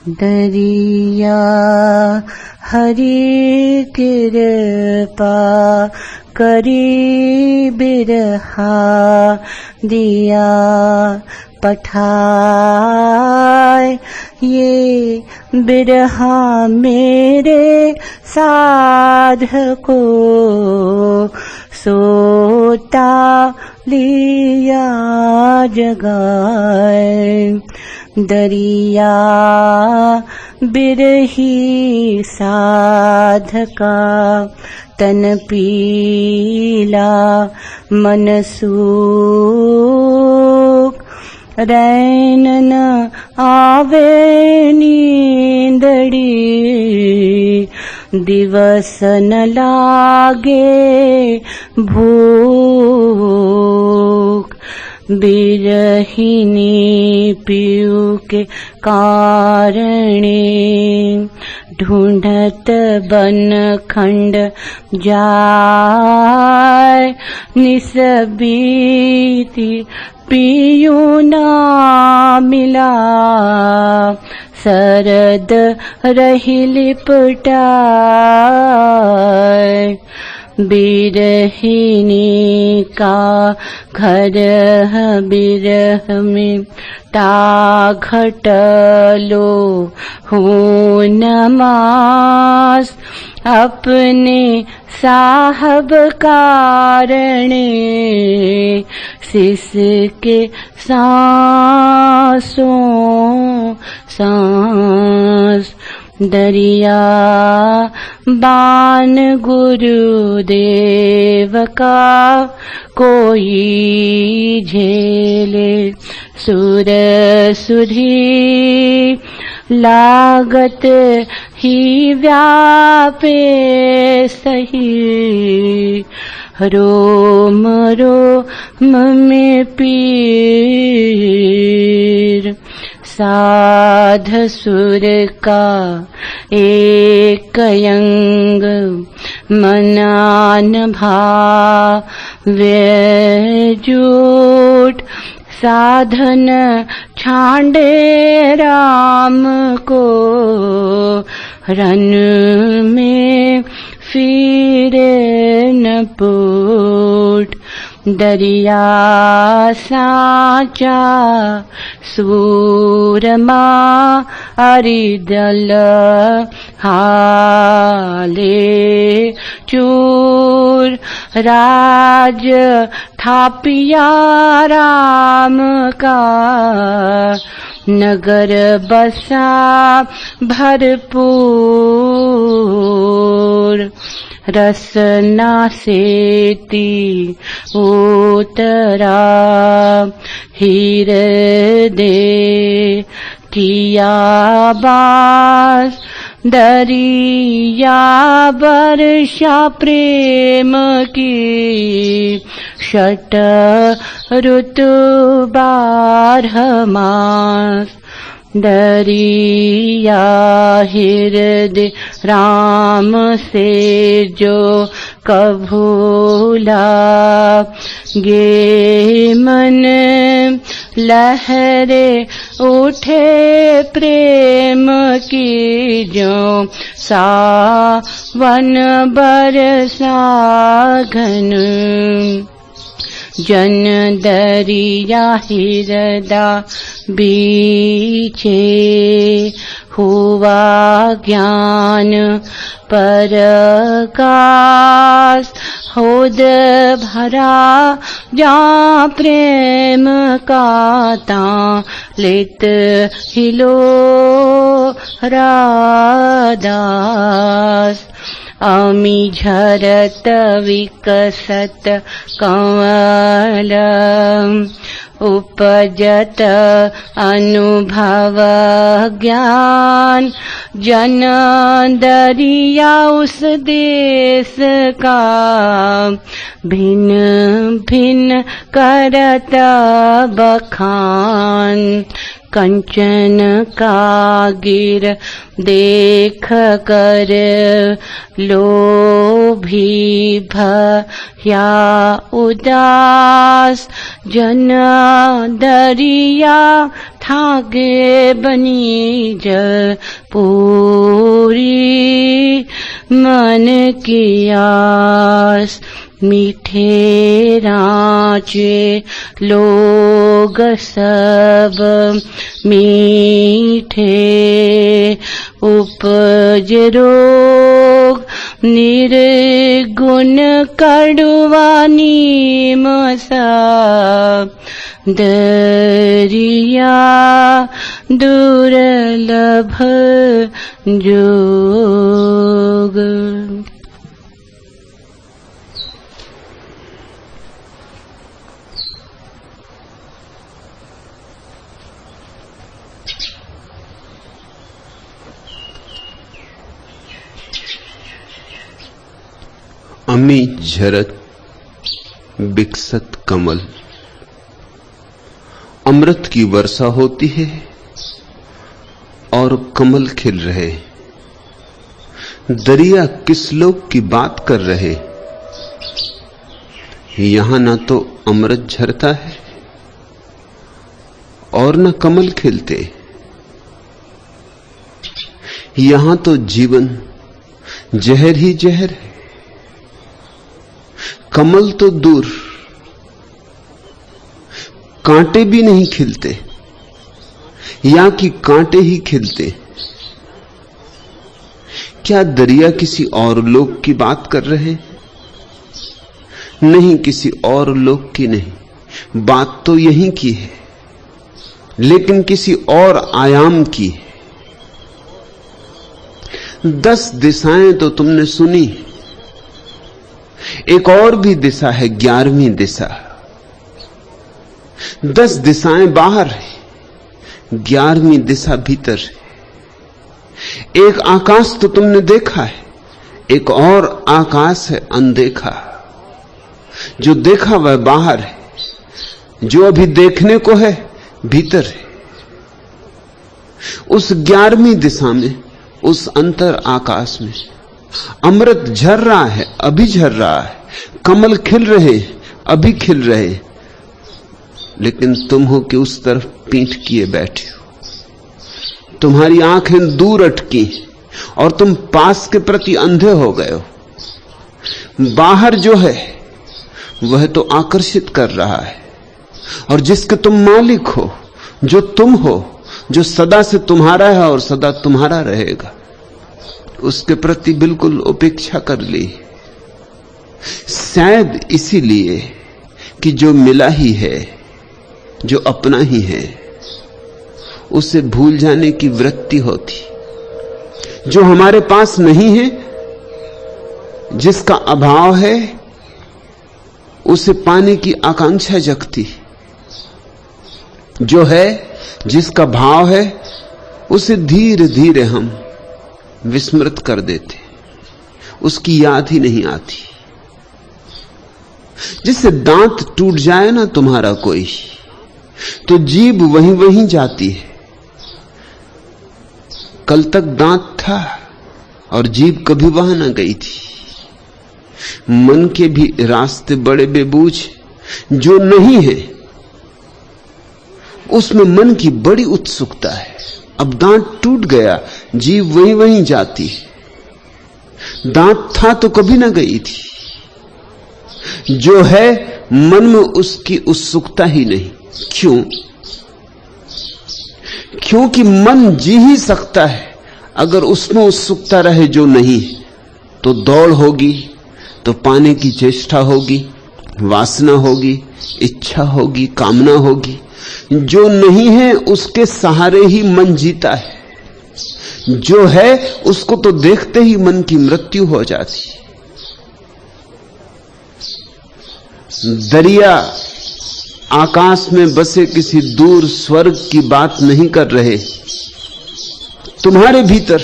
दरिया हरि कृपा करी बिरहा दिया पठाए ये बिरहा मेरे साधको सोता लिया जगाए दरिया बिरही साधका तन पीला मन सूख रैन न आवे नींदड़ी दिवस न लागे भूख बिरहिनी पीयू के कारणे ढूंढत बन खंड जाय निस बीती पीयू ना मिला सरद रही लिपटाय बिरहिनी का घर बिरह में ताघटलो हूँ नमाज अपने साहब कारणे शिष्य के सांसों सांस दरिया बान गुरुदेव का कोई झेले सुर सुधी लागत ही व्यापे सही रोम रोम में पीर साध सुर का एक अंग मनान भावे जूट साधन छांडे राम को रन में फिरे न पुट दरिया साचा सूरमा अरिदल हाले चूर राज थापिया राम का नगर बसा भरपूर रसना सेती उतरा हृदय किया बास दरिया वर्षा प्रेम की षट ऋतु 12 मास दरिया हृदय राम से जो कभूला गे मन लहरे उठे प्रेम की जो सावन बरसा घन जन दरिया हृदय बीचे हुआ ज्ञान परकाश होद भरा जा प्रेम का ता लेत हिलो रादास अमी झरत विकसत कमल उपजत अनुभव ज्ञान जन दरिया उस देश का भिन्न भिन्न करत बखान कंचन कागिर देख कर लो भी भया उदास, जन दरिया थागे बनी जल पूरी मन की आस। मीठे रांचे लोग सब मीठे उपज रोग, निर्गुण कड़वा नीम सा दरिया दुर्लभ जोग। अमी झरत बिकसत कमल, अमृत की वर्षा होती है और कमल खिल रहे। दरिया किस लोग की बात कर रहे, यहां ना तो अमृत झरता है और न कमल खिलते। यहां तो जीवन जहर ही जहर है। कमल तो दूर, कांटे भी नहीं खिलते, या कि कांटे ही खिलते। क्या दरिया किसी और लोक की बात कर रहे? नहीं, किसी और लोक की नहीं, बात तो यहीं की है, लेकिन किसी और आयाम की है। 10 दिशाएं तो तुमने सुनी, एक और भी दिशा है, 11वीं दिशा। 10 दिशाएं बाहर है, 11वीं दिशा भीतर है। एक आकाश तो तुमने देखा है, एक और आकाश है अनदेखा। जो देखा वह बाहर है, जो अभी देखने को है भीतर है। उस 11वीं दिशा में, उस अंतर आकाश में अमृत झर रहा है, अभी झर रहा है। कमल खिल रहे, अभी खिल रहे। लेकिन तुम हो कि उस तरफ पीठ किए बैठे हो, तुम्हारी आंखें दूर अटकी और तुम पास के प्रति अंधे हो गए हो। बाहर जो है वह तो आकर्षित कर रहा है, और जिसके तुम मालिक हो, जो तुम हो, जो सदा से तुम्हारा है और सदा तुम्हारा रहेगा, उसके प्रति बिल्कुल उपेक्षा कर ली। शायद इसीलिए कि जो मिला ही है, जो अपना ही है, उसे भूल जाने की वृत्ति होती। जो हमारे पास नहीं है, जिसका अभाव है, उसे पाने की आकांक्षा जगती। जो है, जिसका भाव है, उसे धीरे धीरे हम विस्मृत कर देते, उसकी याद ही नहीं आती। जिससे दांत टूट जाए ना तुम्हारा कोई, तो जीभ वहीं वहीं जाती है। कल तक दांत था और जीभ कभी वहां ना गई थी। मन के भी रास्ते बड़े बेबूझ। जो नहीं है उसमें मन की बड़ी उत्सुकता है। अब दांत टूट गया, जीभ वहीं वहीं जाती है। दांत था तो कभी ना गई थी। जो है, मन में उसकी उत्सुकता ही नहीं। क्यों? क्योंकि मन जी ही सकता है अगर उसमें उत्सुकता रहे जो नहीं, तो दौड़ होगी, तो पाने की चेष्टा होगी, वासना होगी, इच्छा होगी, कामना होगी। जो नहीं है उसके सहारे ही मन जीता है। जो है उसको तो देखते ही मन की मृत्यु हो जाती। दरिया आकाश में बसे किसी दूर स्वर्ग की बात नहीं कर रहे। तुम्हारे भीतर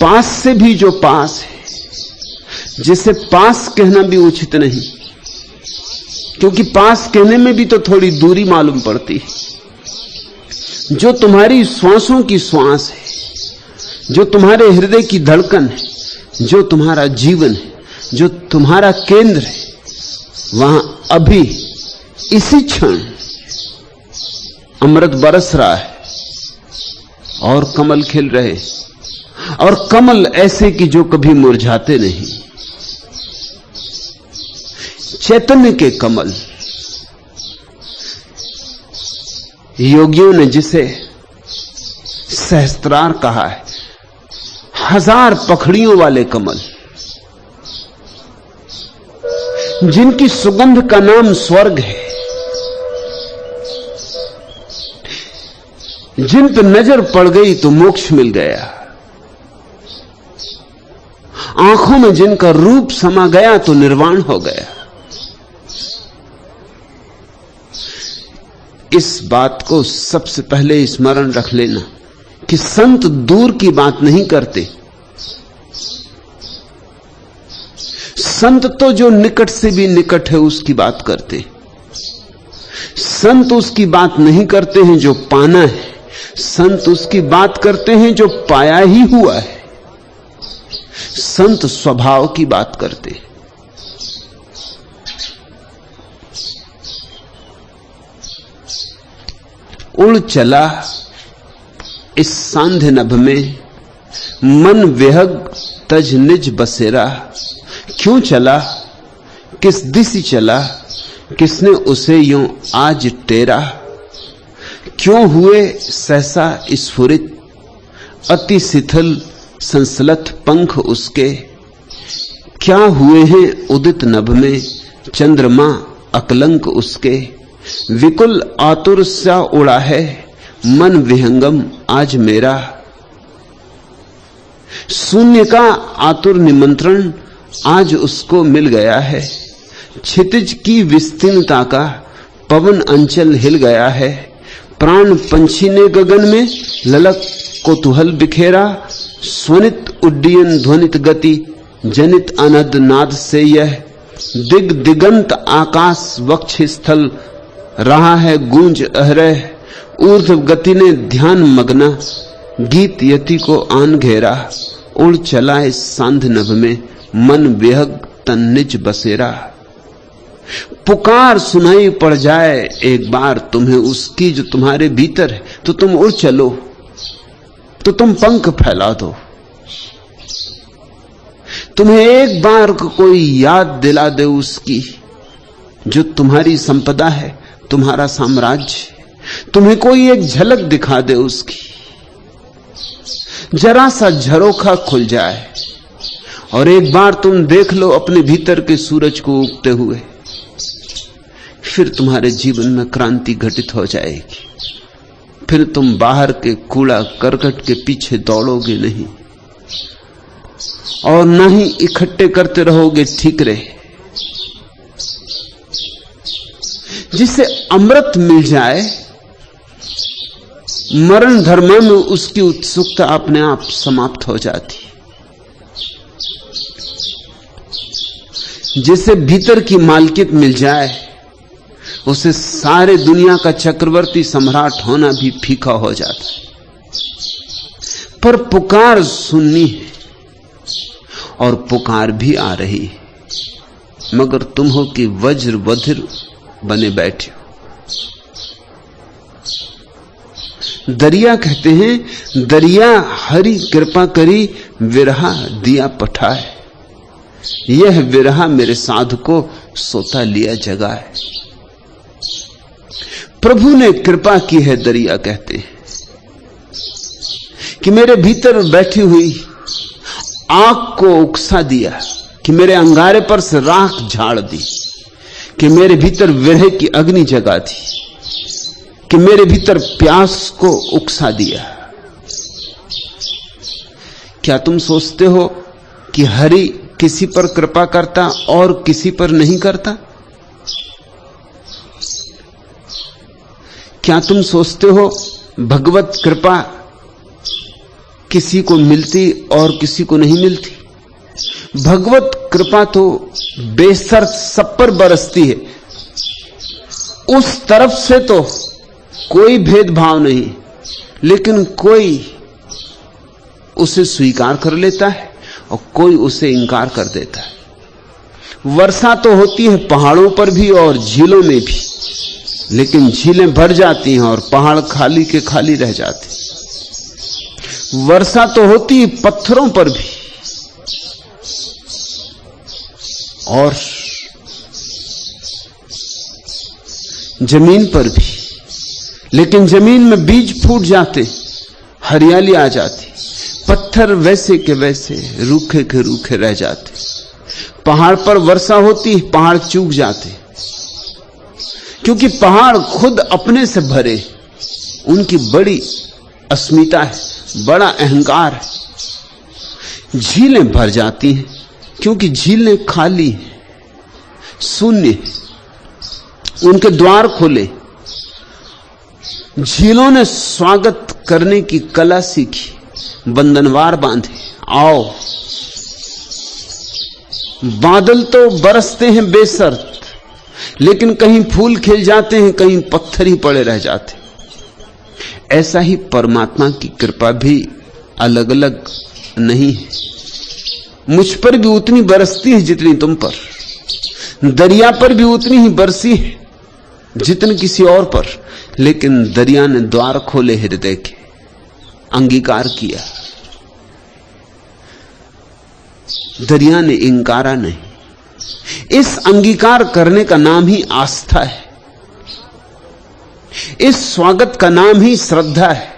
पास से भी जो पास है, जिसे पास कहना भी उचित नहीं, क्योंकि पास कहने में भी तो थोड़ी दूरी मालूम पड़ती है। जो तुम्हारी श्वासों की श्वास है, जो तुम्हारे हृदय की धड़कन है, जो तुम्हारा जीवन है, जो तुम्हारा केंद्र है, वहां अभी इसी क्षण अमृत बरस रहा है और कमल खिल रहे, और कमल ऐसे कि जो कभी मुरझाते नहीं, चैतन्य के कमल। योगियों ने जिसे सहस्त्रार कहा है, 1000 पखड़ियों वाले कमल, जिनकी सुगंध का नाम स्वर्ग है, जिन पर नजर पड़ गई तो मोक्ष मिल गया, आंखों में जिनका रूप समा गया तो निर्वाण हो गया। इस बात को सबसे पहले स्मरण रख लेना कि संत दूर की बात नहीं करते। संत तो जो निकट से भी निकट है उसकी बात करते। संत उसकी बात नहीं करते हैं जो पाना है, संत उसकी बात करते हैं जो पाया ही हुआ है। संत स्वभाव की बात करते हैं। उड़ चला इस सांध्य नभ में, मन विहग तज निज बसेरा। क्यों चला, किस दिशा चला, किसने उसे यूं आज टेरा। क्यों हुए सहसा स्फुरित, अति शिथिल संसलत पंख उसके। क्या हुए हैं उदित नभ में, चंद्रमा अकलंक उसके। विकुल आतुर सा उड़ा है, मन विहंगम आज मेरा। शून्य का आतुर निमंत्रण आज उसको मिल गया है। क्षितिज की विस्तीर्णता का पवन अंचल हिल गया है। प्राण पंछी ने गगन में ललक कौतूहल बिखेरा। स्वनित उड्डयन ध्वनित गति जनित अनद नाद से यह दिग दिगंत आकाश वक्ष स्थल रहा है गूंज अहरह। ऊर्ध्व गति ने ध्यान मग्ना गीत यति को आन घेरा। उड़ चला इस सांध्य नभ में, मन विहग तन निज बसेरा। पुकार सुनाई पड़ जाए एक बार तुम्हें उसकी जो तुम्हारे भीतर है, तो तुम उड़ चलो, तो तुम पंख फैला दो। तुम्हें एक बार कोई याद दिला दे उसकी जो तुम्हारी संपदा है, तुम्हारा साम्राज्य। तुम्हें कोई एक झलक दिखा दे उसकी, जरा सा झरोखा खुल जाए और एक बार तुम देख लो अपने भीतर के सूरज को उगते हुए, फिर तुम्हारे जीवन में क्रांति घटित हो जाएगी। फिर तुम बाहर के कूड़ा करकट के पीछे दौड़ोगे नहीं और न ही इकट्ठे करते रहोगे ठीकरे। जिसे अमृत मिल जाए, मरण धर्म में उसकी उत्सुकता अपने आप समाप्त हो जाती। जिसे भीतर की मालकियत मिल जाए, उसे सारे दुनिया का चक्रवर्ती सम्राट होना भी फीका हो जाता है। पर पुकार सुननी है और पुकार भी आ रही है, मगर तुम हो कि वज्र बधिर बने बैठे हो। दरिया कहते हैं, दरिया हरि कृपा करी विरहा दिया पठाए। यह विरहा मेरे साधु को सोता लिया जगा है। प्रभु ने कृपा की है, दरिया कहते हैं, कि मेरे भीतर बैठी हुई आग को उकसा दिया, कि मेरे अंगारे पर से राख झाड़ दी, कि मेरे भीतर विरह की अग्नि जगा दी, कि मेरे भीतर प्यास को उकसा दिया। क्या तुम सोचते हो कि हरि किसी पर कृपा करता और किसी पर नहीं करता? क्या तुम सोचते हो भगवत कृपा किसी को मिलती और किसी को नहीं मिलती? भगवत कृपा तो बेशर्त सब पर बरसती है। उस तरफ से तो कोई भेदभाव नहीं, लेकिन कोई उसे स्वीकार कर लेता है और कोई उसे इंकार कर देता है। वर्षा तो होती है पहाड़ों पर भी और झीलों में भी, लेकिन झीलें भर जाती हैं और पहाड़ खाली के खाली रह जाते। वर्षा तो होती है पत्थरों पर भी और जमीन पर भी, लेकिन जमीन में बीज फूट जाते, हरियाली आ जाती, पत्थर वैसे के वैसे रूखे के रूखे रह जाते। पहाड़ पर वर्षा होती, पहाड़ चूक जाते, क्योंकि पहाड़ खुद अपने से भरे, उनकी बड़ी अस्मिता है, बड़ा अहंकार है। झीलें भर जाती हैं क्योंकि झीलें खाली हैं, शून्य है, उनके द्वार खोले। झीलों ने स्वागत करने की कला सीखी, बंधनवार बांधे, आओ। बादल तो बरसते हैं बेशर्त, लेकिन कहीं फूल खिल जाते हैं, कहीं पत्थर ही पड़े रह जाते। ऐसा ही परमात्मा की कृपा भी अलग अलग नहीं है। मुझ पर भी उतनी बरसती है जितनी तुम पर, दरिया पर भी उतनी ही बरसी है जितनी किसी और पर, लेकिन दरिया ने द्वार खोले हृदय के, अंगीकार किया। दरिया ने इंकारा नहीं। इस अंगीकार करने का नाम ही आस्था है, इस स्वागत का नाम ही श्रद्धा है।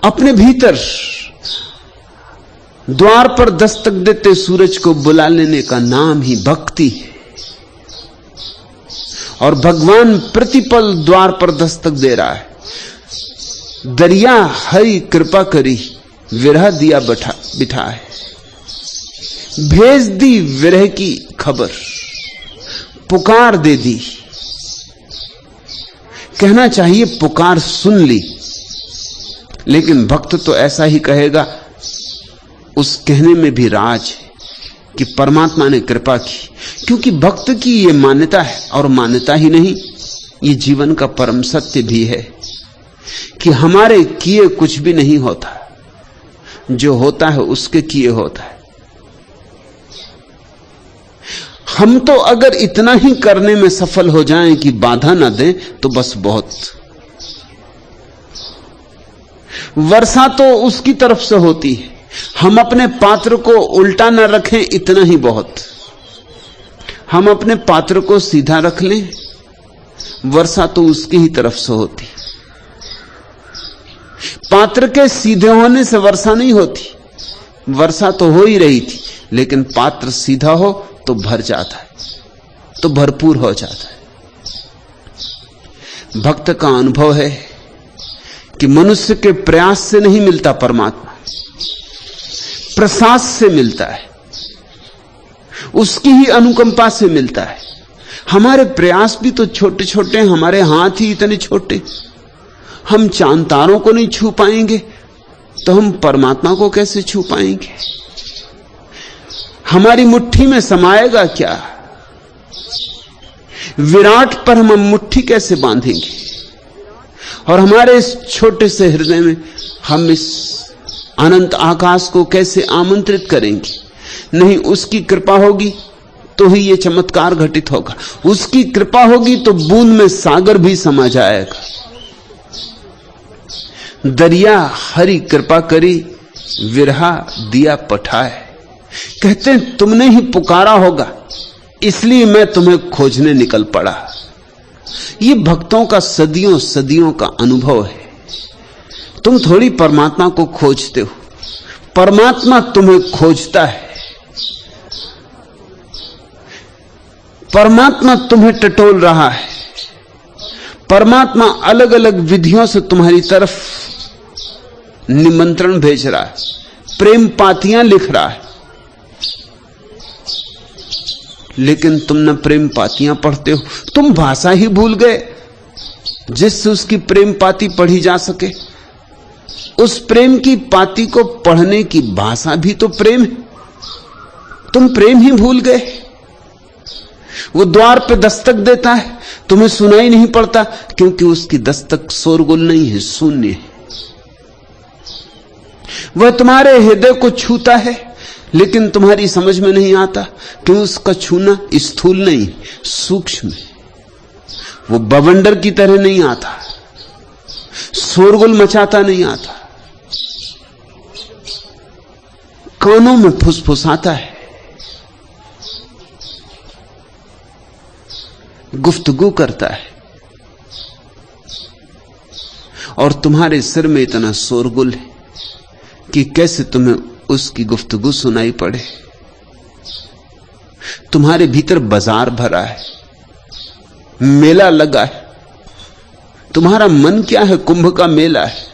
अपने भीतर द्वार पर दस्तक देते सूरज को बुला लेने का नाम ही भक्ति है। और भगवान प्रतिपल द्वार पर दस्तक दे रहा है। दरिया हरि कृपा करी, विरह दिया बिठा है, भेज दी विरह की खबर, पुकार दे दी। कहना चाहिए पुकार सुन ली, लेकिन भक्त तो ऐसा ही कहेगा। उस कहने में भी राज है कि परमात्मा ने कृपा की, क्योंकि भक्त की यह मान्यता है, और मान्यता ही नहीं, ये जीवन का परम सत्य भी है कि हमारे किए कुछ भी नहीं होता, जो होता है उसके किए होता है। हम तो अगर इतना ही करने में सफल हो जाएं कि बाधा ना दें तो बस बहुत। वर्षा तो उसकी तरफ से होती है, हम अपने पात्र को उल्टा ना रखें, इतना ही बहुत। हम अपने पात्र को सीधा रख लें, वर्षा तो उसकी ही तरफ से होती। पात्र के सीधे होने से वर्षा नहीं होती, वर्षा तो हो ही रही थी, लेकिन पात्र सीधा हो तो भर जाता है, तो भरपूर हो जाता है। भक्त का अनुभव है कि मनुष्य के प्रयास से नहीं मिलता परमात्मा, प्रसाद से मिलता है, उसकी ही अनुकंपा से मिलता है। हमारे प्रयास भी तो छोटे छोटे, हमारे हाथ ही इतने छोटे। हम चांद तारों को नहीं छू पाएंगे तो हम परमात्मा को कैसे छू पाएंगे? हमारी मुट्ठी में समाएगा क्या? विराट पर हम मुट्ठी कैसे बांधेंगे? और हमारे इस छोटे से हृदय में हम इस अनंत आकाश को कैसे आमंत्रित करेंगे? नहीं, उसकी कृपा होगी तो ही ये चमत्कार घटित होगा। उसकी कृपा होगी तो बूंद में सागर भी समा जाएगा। दरिया हरि कृपा करी, विरहा दिया पठाए। कहते हैं तुमने ही पुकारा होगा, इसलिए मैं तुम्हें खोजने निकल पड़ा। ये भक्तों का सदियों सदियों का अनुभव है। तुम थोड़ी परमात्मा को खोजते हो, परमात्मा तुम्हें खोजता है। परमात्मा तुम्हें टटोल रहा है। परमात्मा अलग अलग विधियों से तुम्हारी तरफ निमंत्रण भेज रहा है, प्रेम पातियां लिख रहा है। लेकिन तुम न प्रेम पातियां पढ़ते हो, तुम भाषा ही भूल गए जिससे उसकी प्रेम पाती पढ़ी जा सके। उस प्रेम की पाती को पढ़ने की भाषा भी तो प्रेम है। तुम प्रेम ही भूल गए। वो द्वार पे दस्तक देता है, तुम्हें सुनाई नहीं पड़ता, क्योंकि उसकी दस्तक शोरगुल नहीं है, शून्य है। वह तुम्हारे हृदय को छूता है, लेकिन तुम्हारी समझ में नहीं आता कि उसका छूना स्थूल नहीं, सूक्ष्म है। वो बवंडर की तरह नहीं आता, शोरगुल मचाता नहीं आता, कानों में फुसफुसाता है, गुफ्तगू करता है। और तुम्हारे सिर में इतना शोरगुल है कि कैसे तुम्हें उसकी गुफ्तगू सुनाई पड़े। तुम्हारे भीतर बाजार भरा है, मेला लगा है। तुम्हारा मन क्या है? कुंभ का मेला है।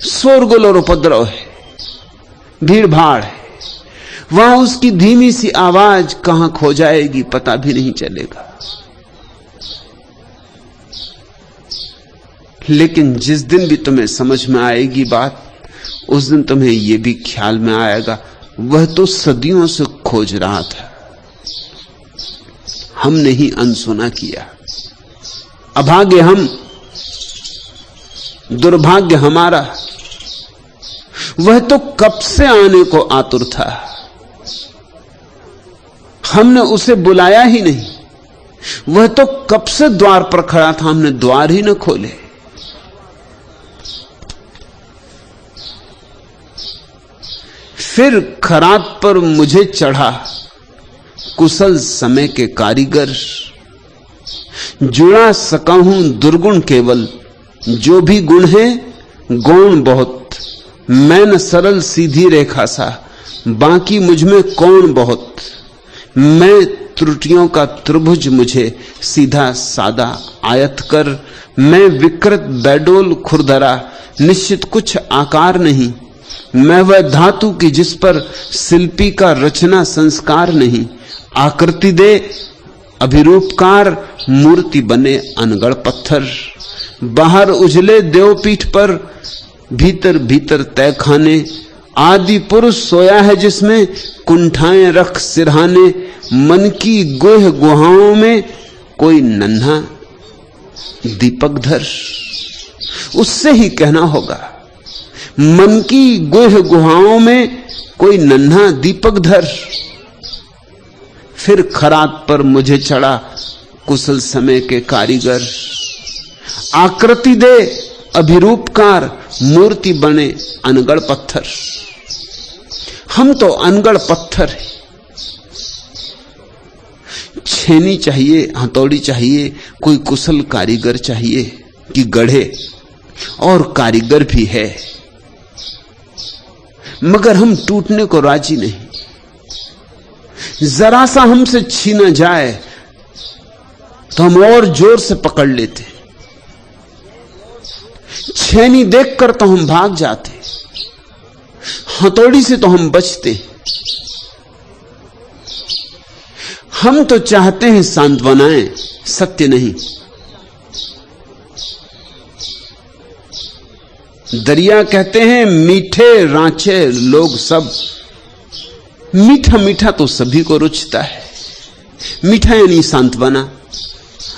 शोरगुल और उपद्रव है, भीड़ भाड़ है। वहां उसकी धीमी सी आवाज कहां खो जाएगी पता भी नहीं चलेगा। लेकिन जिस दिन भी तुम्हें समझ में आएगी बात, उस दिन तुम्हें यह भी ख्याल में आएगा वह तो सदियों से खोज रहा था, हमने ही अनसुना किया। अभाग्य हम, दुर्भाग्य हमारा। वह तो कब से आने को आतुर था, हमने उसे बुलाया ही नहीं। वह तो कब से द्वार पर खड़ा था, हमने द्वार ही न खोले। फिर खरात पर मुझे चढ़ा कुशल समय के कारीगर, जुड़ा सका हूं दुर्गुण केवल, जो भी गुण है गौण बहुत। मैं न सरल सीधी रेखा सा, बाकी मुझ में कौन बहुत। मैं त्रुटियों का त्रिभुज, मुझे सीधा सादा आयत कर। मैं विकृत बैडोल खुरदरा, निश्चित कुछ आकार नहीं। मैं वह धातु की जिस पर शिल्पी का रचना संस्कार नहीं। आकृति दे अभिरूपकार, मूर्ति बने अनगढ़ पत्थर। बाहर उजले देवपीठ पर, भीतर भीतर तय खाने। आदि पुरुष सोया है जिसमें, कुंठाएं रख सिरहाने। मन की गुह गुहाओं में कोई नन्हा दीपक धर। उससे ही कहना होगा, मन की गुह गुहाओं में कोई नन्हा दीपक धर। फिर खरात पर मुझे चढ़ा कुशल समय के कारीगर। आकृति दे अभिरूपकार, मूर्ति बने अनगढ़ पत्थर। हम तो अनगढ़ पत्थर हैं। छेनी चाहिए, हथौड़ी चाहिए, कोई कुशल कारीगर चाहिए कि गढ़े। और कारीगर भी है, मगर हम टूटने को राजी नहीं। जरा सा हमसे छीना जाए तो हम और जोर से पकड़ लेते। छेनी देखकर तो हम भाग जाते, हथौड़ी से तो हम बचते। हम तो चाहते हैं सांत्वनाएं, सत्य नहीं। दरिया कहते हैं मीठे रांचे लोग सब। मीठा मीठा तो सभी को रुचता है। मीठा यानी सांत्वना,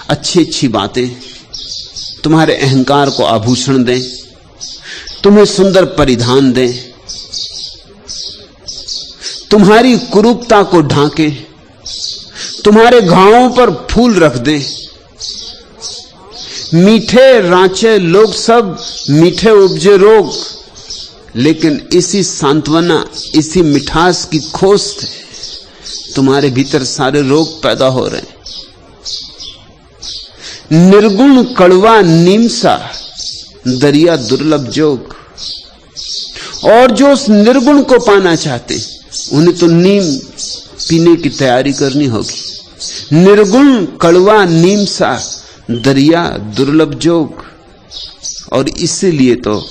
अच्छी अच्छी बातें तुम्हारे अहंकार को आभूषण दें, तुम्हें सुंदर परिधान दें, तुम्हारी कुरूपता को ढांके, तुम्हारे घावों पर फूल रख दें। मीठे रांचे लोग सब, मीठे उपजे रोग। लेकिन इसी सांत्वना, इसी मिठास की खोज से तुम्हारे भीतर सारे रोग पैदा हो रहे हैं। निर्गुण कड़वा नीम सा, दरिया दुर्लभ जोग। और जो उस निर्गुण को पाना चाहते, उन्हें तो नीम पीने की तैयारी करनी होगी। निर्गुण कड़वा नीम सा, दरिया दुर्लभ जोग। और इसीलिए तो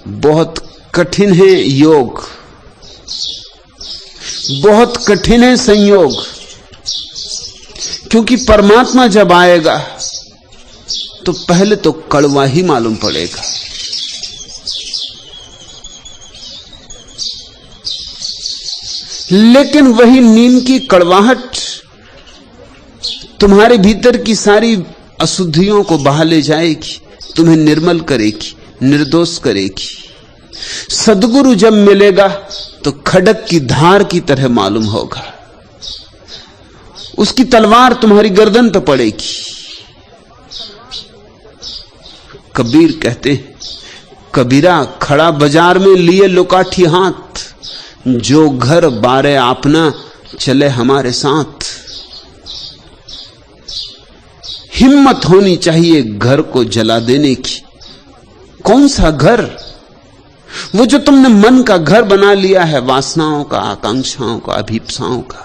बहुत कठिन है योग, बहुत कठिन है संयोग। क्योंकि परमात्मा जब आएगा तो पहले तो कड़वा ही मालूम पड़ेगा। लेकिन वही नीम की कड़वाहट तुम्हारे भीतर की सारी अशुद्धियों को बहा ले जाएगी, तुम्हें निर्मल करेगी, निर्दोष करेगी। सद्गुरु जब मिलेगा तो खड्ग की धार की तरह मालूम होगा। उसकी तलवार तुम्हारी गर्दन पर पड़ेगी। कबीर कहते हैं, कबीरा खड़ा बाजार में लिए लुकाठी हाथ, जो घर बारे अपना चले हमारे साथ। हिम्मत होनी चाहिए घर को जला देने की। कौन सा घर? वो जो तुमने मन का घर बना लिया है, वासनाओं का, आकांक्षाओं का, अभीप्साओं का।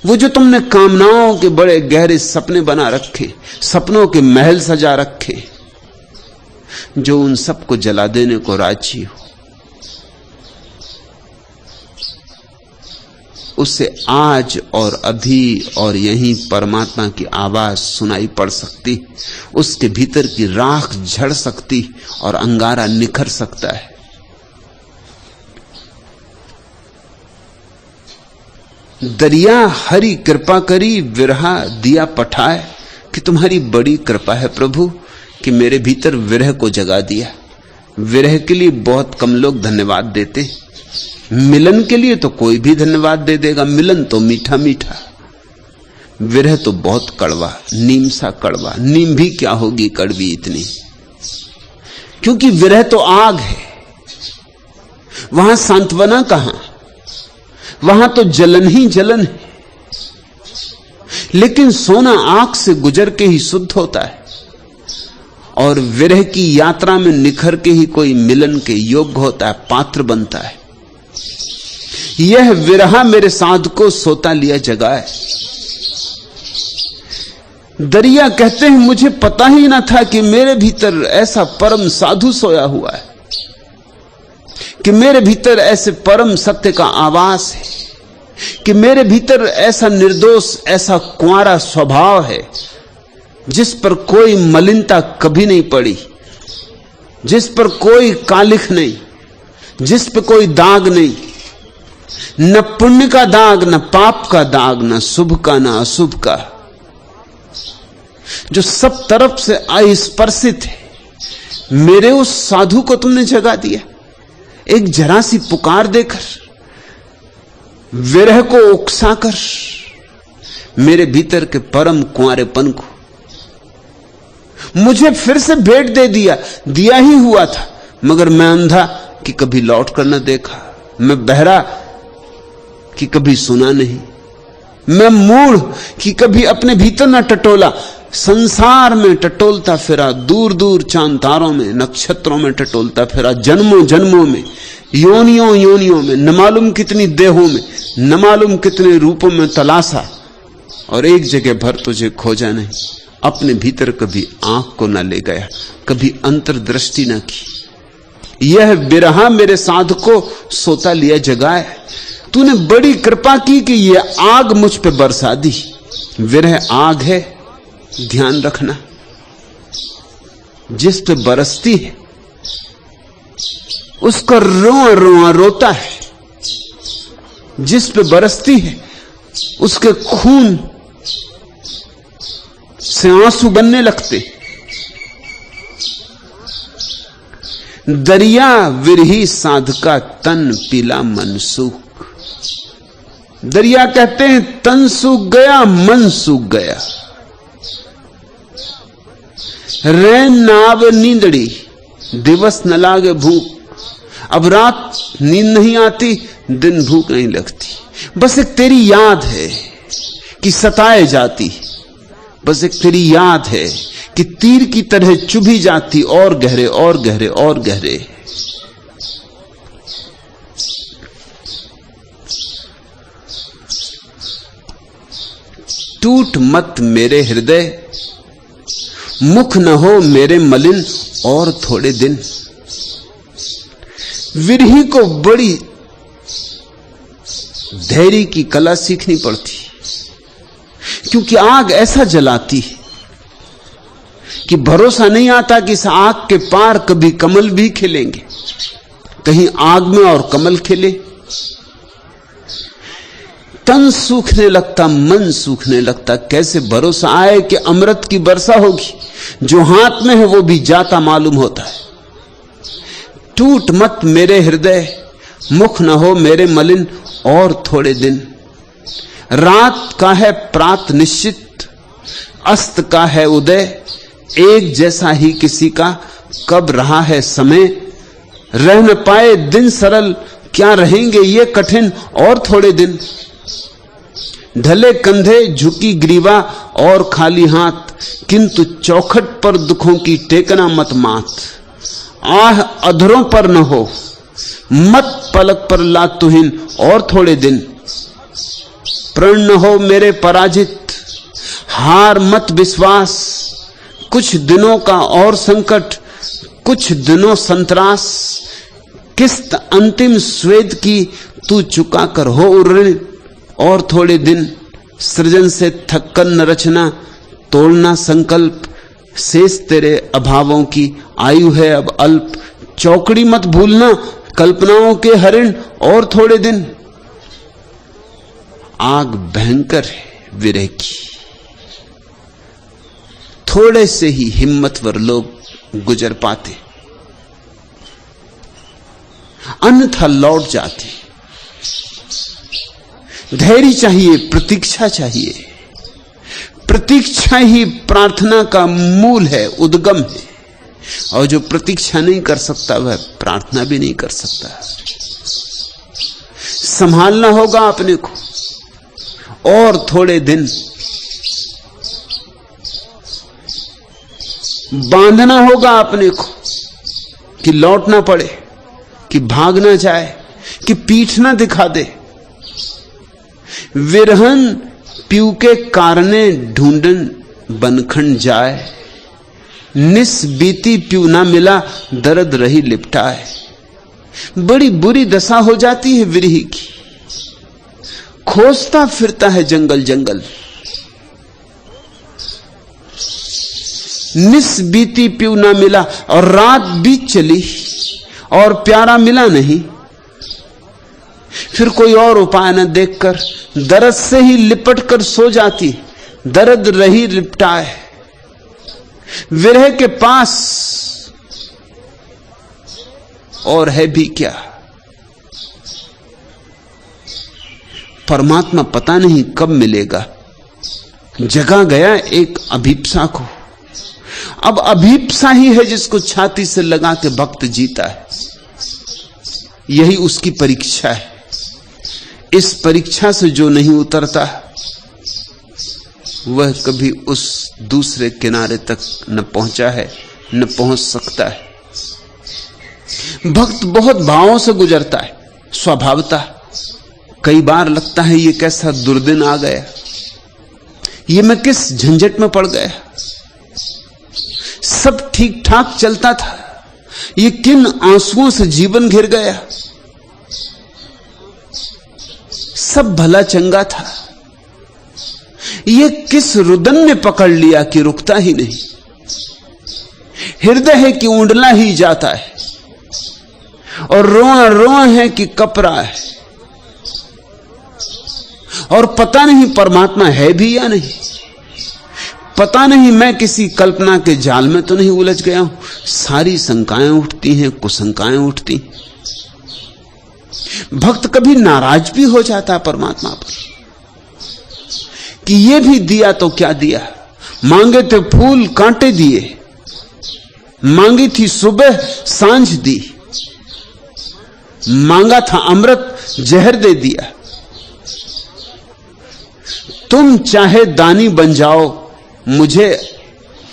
वो जो तुमने कामनाओं के बड़े गहरे सपने बना रखे, सपनों के महल सजा रखे, जो उन सबको जला देने को राजी हो, उससे आज और अभी और यहीं परमात्मा की आवाज सुनाई पड़ सकती, उसके भीतर की राख झड़ सकती और अंगारा निखर सकता है। दरिया हरी कृपा करी, विरहा दिया पठाए। कि तुम्हारी बड़ी कृपा है प्रभु कि मेरे भीतर विरह को जगा दिया। विरह के लिए बहुत कम लोग धन्यवाद देते, मिलन के लिए तो कोई भी धन्यवाद दे देगा। मिलन तो मीठा मीठा, विरह तो बहुत कड़वा, नीम सा कड़वा। नीम भी क्या होगी कड़वी इतनी, क्योंकि विरह तो आग है। वहां सांत्वना कहां, वहां तो जलन ही जलन है। लेकिन सोना आंख से गुजर के ही शुद्ध होता है, और विरह की यात्रा में निखर के ही कोई मिलन के योग्य होता है, पात्र बनता है। यह विरहा मेरे साध को सोता लिया जगाए। दरिया कहते हैं, मुझे पता ही ना था कि मेरे भीतर ऐसा परम साधु सोया हुआ है, कि मेरे भीतर ऐसे परम सत्य का आवास है, कि मेरे भीतर ऐसा निर्दोष, ऐसा कुंवारा स्वभाव है, जिस पर कोई मलिनता कभी नहीं पड़ी, जिस पर कोई कालिख नहीं, जिस पर कोई दाग नहीं, न पुण्य का दाग, न पाप का दाग, न शुभ का, न अशुभ का, जो सब तरफ से अस्पर्शित है। मेरे उस साधु को तुमने जगा दिया, एक जरा सी पुकार देकर, विरह को उकसाकर, मेरे भीतर के परम कुंवारेपन को मुझे फिर से भेंट दे दिया। दिया ही हुआ था, मगर मैं अंधा कि कभी लौट कर न देखा, मैं बहरा कि कभी सुना नहीं, मैं मूढ़ कि कभी अपने भीतर न टटोला। संसार में टटोलता फिरा, दूर दूर चांद तारों में, नक्षत्रों में टटोलता फिरा, जन्मों जन्मों में, योनियों योनियों में, न मालूम कितनी देहों में, न मालूम कितने रूपों में तलाशा, और एक जगह भर तुझे खोजा नहीं। अपने भीतर कभी आंख को न ले गया, कभी अंतर्दृष्टि न की। यह विरहा मेरे साध को सोता लिया जगाए। तूने बड़ी कृपा की कि यह आग मुझ पे बरसा दी। विरह आग है, ध्यान रखना, जिस पे बरसती है उसका रोआ रोआ रोता है, जिस पे बरसती है उसके खून से आंसू बनने लगते। दरिया विरही साध का तन पीला मन सूख। दरिया कहते हैं, तन सूख गया, मन सूख गया। रैन न आवे नींदड़ी, दिवस न लागे भूख। अब रात नींद नहीं आती, दिन भूख नहीं लगती। बस एक तेरी याद है कि सताए जाती, बस एक तेरी याद है कि तीर की तरह चुभी जाती, और गहरे और गहरे और गहरे। टूट मत मेरे हृदय, मुख न हो मेरे मलिन और थोड़े दिन। विरही को बड़ी धैर्य की कला सीखनी पड़ती, क्योंकि आग ऐसा जलाती है कि भरोसा नहीं आता कि इस आग के पार कभी कमल भी खिलेंगे। कहीं आग में और कमल खिले। तन सूखने लगता, मन सूखने लगता। कैसे भरोसा आए कि अमृत की वर्षा होगी? जो हाथ में है वो भी जाता मालूम होता है। टूट मत मेरे हृदय, मुख न हो मेरे मलिन और थोड़े दिन। रात का है प्रात निश्चित, अस्त का है उदय, एक जैसा ही किसी का कब रहा है समय। रह न पाए दिन सरल, क्या रहेंगे ये कठिन और थोड़े दिन। ढले कंधे झुकी ग्रीवा और खाली हाथ, किंतु चौखट पर दुखों की टेकना मत माथ। आह अधरों पर न हो, मत पलक पर लातुहीन और थोड़े दिन। प्रण न हो मेरे पराजित, हार मत विश्वास। कुछ दिनों का और संकट, कुछ दिनों संतरास। किस्त अंतिम स्वेद की तू चुका कर हो ऋण और थोड़े दिन। सृजन से थक्कन न रचना, तोड़ना संकल्प। शेष तेरे अभावों की आयु है अब अल्प। चौकड़ी मत भूलना, कल्पनाओं के हरिण और थोड़े दिन। आग भयंकर है विरह की, थोड़े से ही हिम्मतवर लोग गुजर पाते, अन्यथा लौट जाते। धैर्य चाहिए, प्रतीक्षा चाहिए। प्रतीक्षा ही प्रार्थना का मूल है, उद्गम है। और जो प्रतीक्षा नहीं कर सकता वह प्रार्थना भी नहीं कर सकता। संभालना होगा अपने को और थोड़े दिन, बांधना होगा अपने को कि लौट ना पड़े, कि भाग ना जाए, कि पीठ ना दिखा दे। विरहन पीऊ के कारणे ढूंढन बनखंड जाए। निस बीती पीऊ ना मिला, दर्द रही लिपटाए। बड़ी बुरी दशा हो जाती है विरही की। खोजता फिरता है जंगल जंगल। निस बीती पीऊ ना मिला, और रात बीत चली और प्यारा मिला नहीं। फिर कोई और उपाय न देखकर दर्द से ही लिपट कर सो जाती। दर्द रही लिपटाए। विरह के पास और है भी क्या। परमात्मा पता नहीं कब मिलेगा। जगा गया एक अभीप्सा को। अब अभीप्सा ही है जिसको छाती से लगा के भक्त जीता है। यही उसकी परीक्षा है। इस परीक्षा से जो नहीं उतरता वह कभी उस दूसरे किनारे तक न पहुंचा है, न पहुंच सकता है। भक्त बहुत भावों से गुजरता है, स्वभावता। कई बार लगता है ये कैसा दुर्दिन आ गया, ये मैं किस झंझट में पड़ गया। सब ठीक ठाक चलता था, ये किन आंसुओं से जीवन घिर गया। सब भला चंगा था, ये किस रुदन में पकड़ लिया कि रुकता ही नहीं। हृदय है कि ऊंडला ही जाता है, और रोआ रोआ है कि कपरा है। और पता नहीं परमात्मा है भी या नहीं। पता नहीं मैं किसी कल्पना के जाल में तो नहीं उलझ गया हूं। सारी शंकाएं उठती हैं, कुशंकाएं उठती। भक्त कभी नाराज भी हो जाता परमात्मा पर कि ये भी दिया तो क्या दिया। मांगे थे फूल कांटे दिए, मांगी थी सुबह सांझ दी। मांगा था अमृत जहर दे दिया। तुम चाहे दानी बन जाओ, मुझे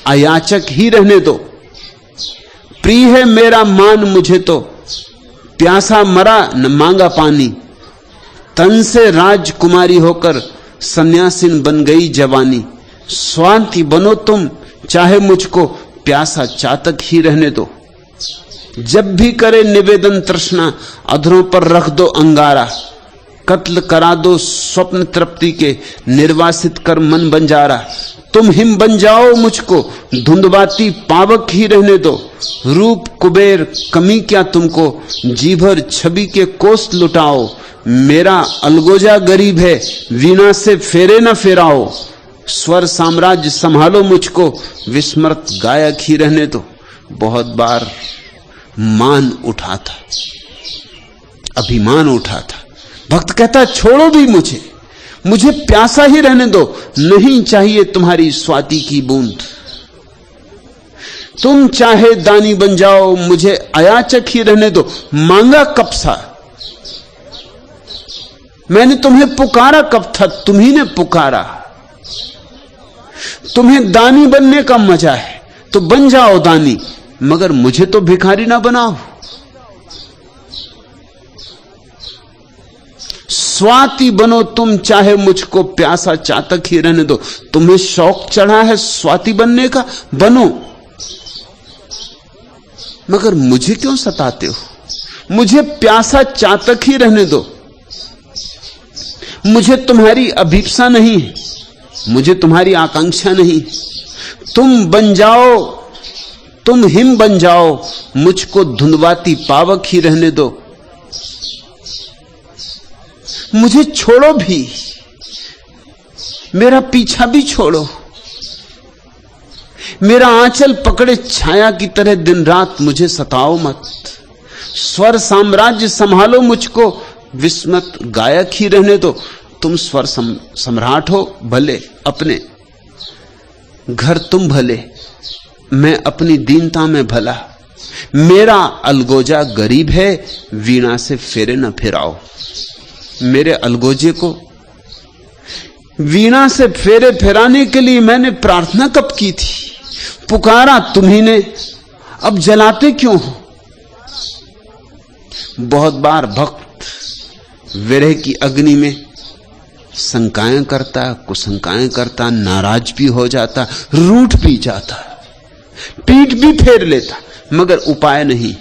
अयाचक ही रहने दो। प्रिय है मेरा मान मुझे तो, प्यासा मरा न मांगा पानी। तन से राजकुमारी होकर सन्यासिन बन गई जवानी। स्वांति बनो तुम, चाहे मुझको प्यासा चातक ही रहने दो। जब भी करे निवेदन तृष्णा, अधरों पर रख दो अंगारा। कत्ल करा दो स्वप्न तृप्ति के, निर्वासित कर मन बंजारा। तुम हिम बन जाओ मुझको, धुंधवाती पावक ही रहने दो। रूप कुबेर कमी क्या तुमको, जी भर छवि के कोस लुटाओ। मेरा अलगोजा गरीब है, वीणा से फेरे न फेराओ। स्वर साम्राज्य संभालो मुझको, विस्मृत गायक ही रहने दो। बहुत बार मान उठा था, अभिमान उठा था। भक्त कहता छोड़ो भी मुझे प्यासा ही रहने दो, नहीं चाहिए तुम्हारी स्वाति की बूंद। तुम चाहे दानी बन जाओ, मुझे अयाचक ही रहने दो। मांगा कब सा, मैंने तुम्हें पुकारा कब था, तुम्ही ने पुकारा। तुम्हें दानी बनने का मजा है तो बन जाओ दानी, मगर मुझे तो भिखारी ना बनाओ। स्वाति बनो तुम, चाहे मुझको प्यासा चातक ही रहने दो। तुम्हें शौक चढ़ा है स्वाति बनने का, बनो, मगर मुझे क्यों सताते हो? मुझे प्यासा चातक ही रहने दो। मुझे तुम्हारी अभीप्सा नहीं है, मुझे तुम्हारी आकांक्षा नहीं। तुम बन जाओ, तुम हिम बन जाओ, मुझको धुंधवाती पावक ही रहने दो। मुझे छोड़ो भी, मेरा पीछा भी छोड़ो। मेरा आंचल पकड़े छाया की तरह दिन रात मुझे सताओ मत। स्वर साम्राज्य संभालो मुझको, विस्मत गायक ही रहने दो। तुम स्वर सम्राट हो भले, अपने घर तुम भले, मैं अपनी दीनता में भला। मेरा अलगोजा गरीब है, वीणा से फेरे न फिराओ। मेरे अलगोजे को वीणा से फेरे फिराने के लिए मैंने प्रार्थना कब की थी? पुकारा तुम्ही ने, अब जलाते क्यों हो? बहुत बार भक्त विरह की अग्नि में शंकाएं करता, कुशंकाएं करता, नाराज भी हो जाता, रूठ भी जाता, पीठ भी फेर लेता, मगर उपाय नहीं।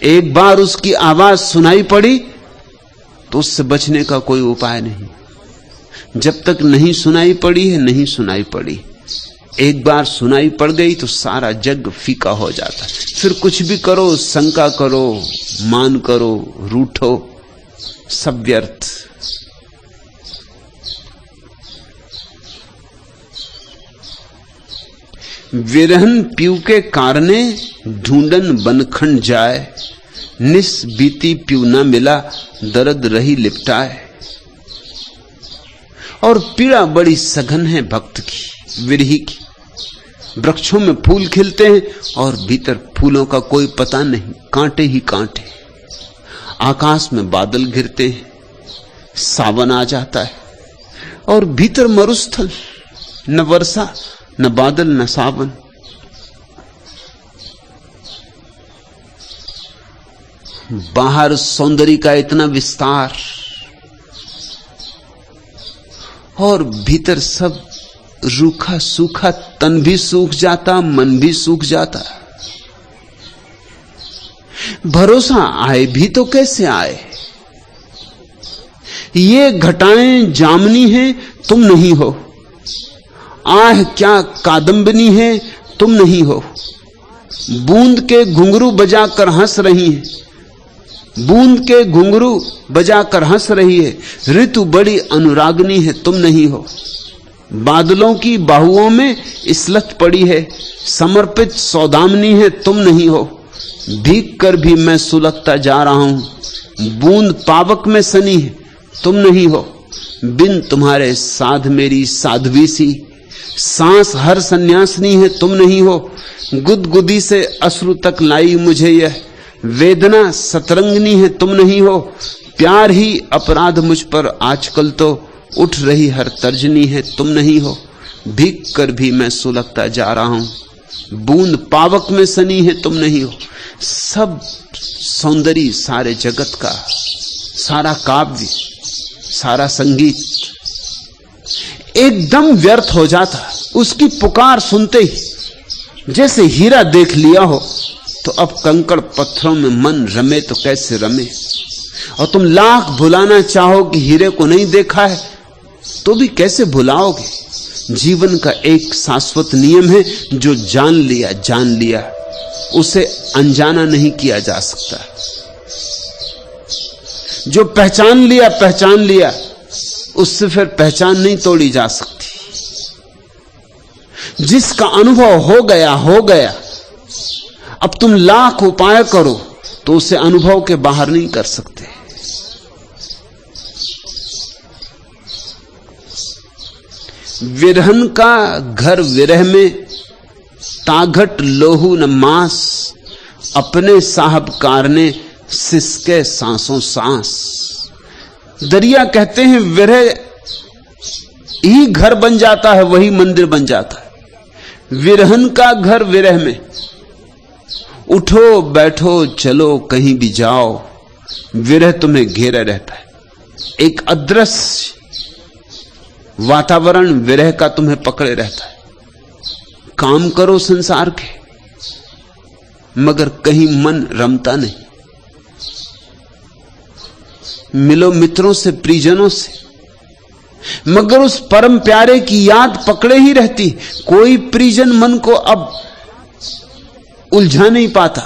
एक बार उसकी आवाज सुनाई पड़ी तो उससे बचने का कोई उपाय नहीं। जब तक नहीं सुनाई पड़ी है, नहीं सुनाई पड़ी। एक बार सुनाई पड़ गई तो सारा जग फीका हो जाता। फिर कुछ भी करो, शंका करो, मान करो, रूठो, सब व्यर्थ। विरहन पीऊ के कारणे ढूंढन बनखंड जाए। निस बीती पीऊ न मिला, दर्द रही लिपटाए। और पीड़ा बड़ी सघन है भक्त की, विरही की। वृक्षों में फूल खिलते हैं और भीतर फूलों का कोई पता नहीं, कांटे ही कांटे। आकाश में बादल घिरते हैं, सावन आ जाता है और भीतर मरुस्थल, न वर्षा न बादल न सावन। बाहर सौंदर्य का इतना विस्तार और भीतर सब रूखा सूखा। तन भी सूख जाता, मन भी सूख जाता। भरोसा आए भी तो कैसे आए? ये घटाएं जामनी है, तुम नहीं हो। आह क्या कादंबनी है, तुम नहीं हो। बूंद के घुंघरू बजाकर हंस रही है, बूंद के घुंघरू बजाकर हंस रही है। ऋतु बड़ी अनुरागनी है, तुम नहीं हो। बादलों की बाहुओं में इसलत पड़ी है, समर्पित सौदामनी है, तुम नहीं हो। भीग कर भी मैं सुलगता जा रहा हूं, बूंद पावक में सनी है, तुम नहीं हो। बिन तुम्हारे साध मेरी साध्वी सी, सांस हर सन्यासनी है, तुम नहीं हो। गुदगुदी से अश्रु तक लाई मुझे यह वेदना सतरंगनी है, तुम नहीं हो। प्यार ही अपराध मुझ पर आजकल तो उठ रही हर तर्जनी है, तुम नहीं हो। भीग कर भी मैं सुलगता जा रहा हूं, बूंद पावक में सनी है, तुम नहीं हो। सब सौंदर्य सारे जगत का, सारा काव्य, सारा संगीत एकदम व्यर्थ हो जाता उसकी पुकार सुनते ही। जैसे हीरा देख लिया हो तो अब कंकड़ पत्थरों में मन रमे तो कैसे रमे। और तुम लाख भुलाना चाहो कि हीरे को नहीं देखा है तो भी कैसे भुलाओगे। जीवन का एक शाश्वत नियम है, जो जान लिया उसे अनजाना नहीं किया जा सकता। जो पहचान लिया उससे फिर पहचान नहीं तोड़ी जा सकती। जिसका अनुभव हो गया। अब तुम लाख उपाय करो, तो उसे अनुभव के बाहर नहीं कर सकते। विरहन का घर विरह में, ताघट लोहू न मांस, अपने साहबकार ने सिसके सांसों सांस। दरिया कहते हैं विरह ही घर बन जाता है, वही मंदिर बन जाता है। विरहन का घर विरह में, उठो बैठो चलो कहीं भी जाओ, विरह तुम्हें घेरे रहता है। एक अदृश्य वातावरण विरह का तुम्हें पकड़े रहता है। काम करो संसार के, मगर कहीं मन रमता नहीं। मिलो मित्रों से, परिजनों से, मगर उस परम प्यारे की याद पकड़े ही रहती। कोई परिजन मन को अब उलझा नहीं पाता।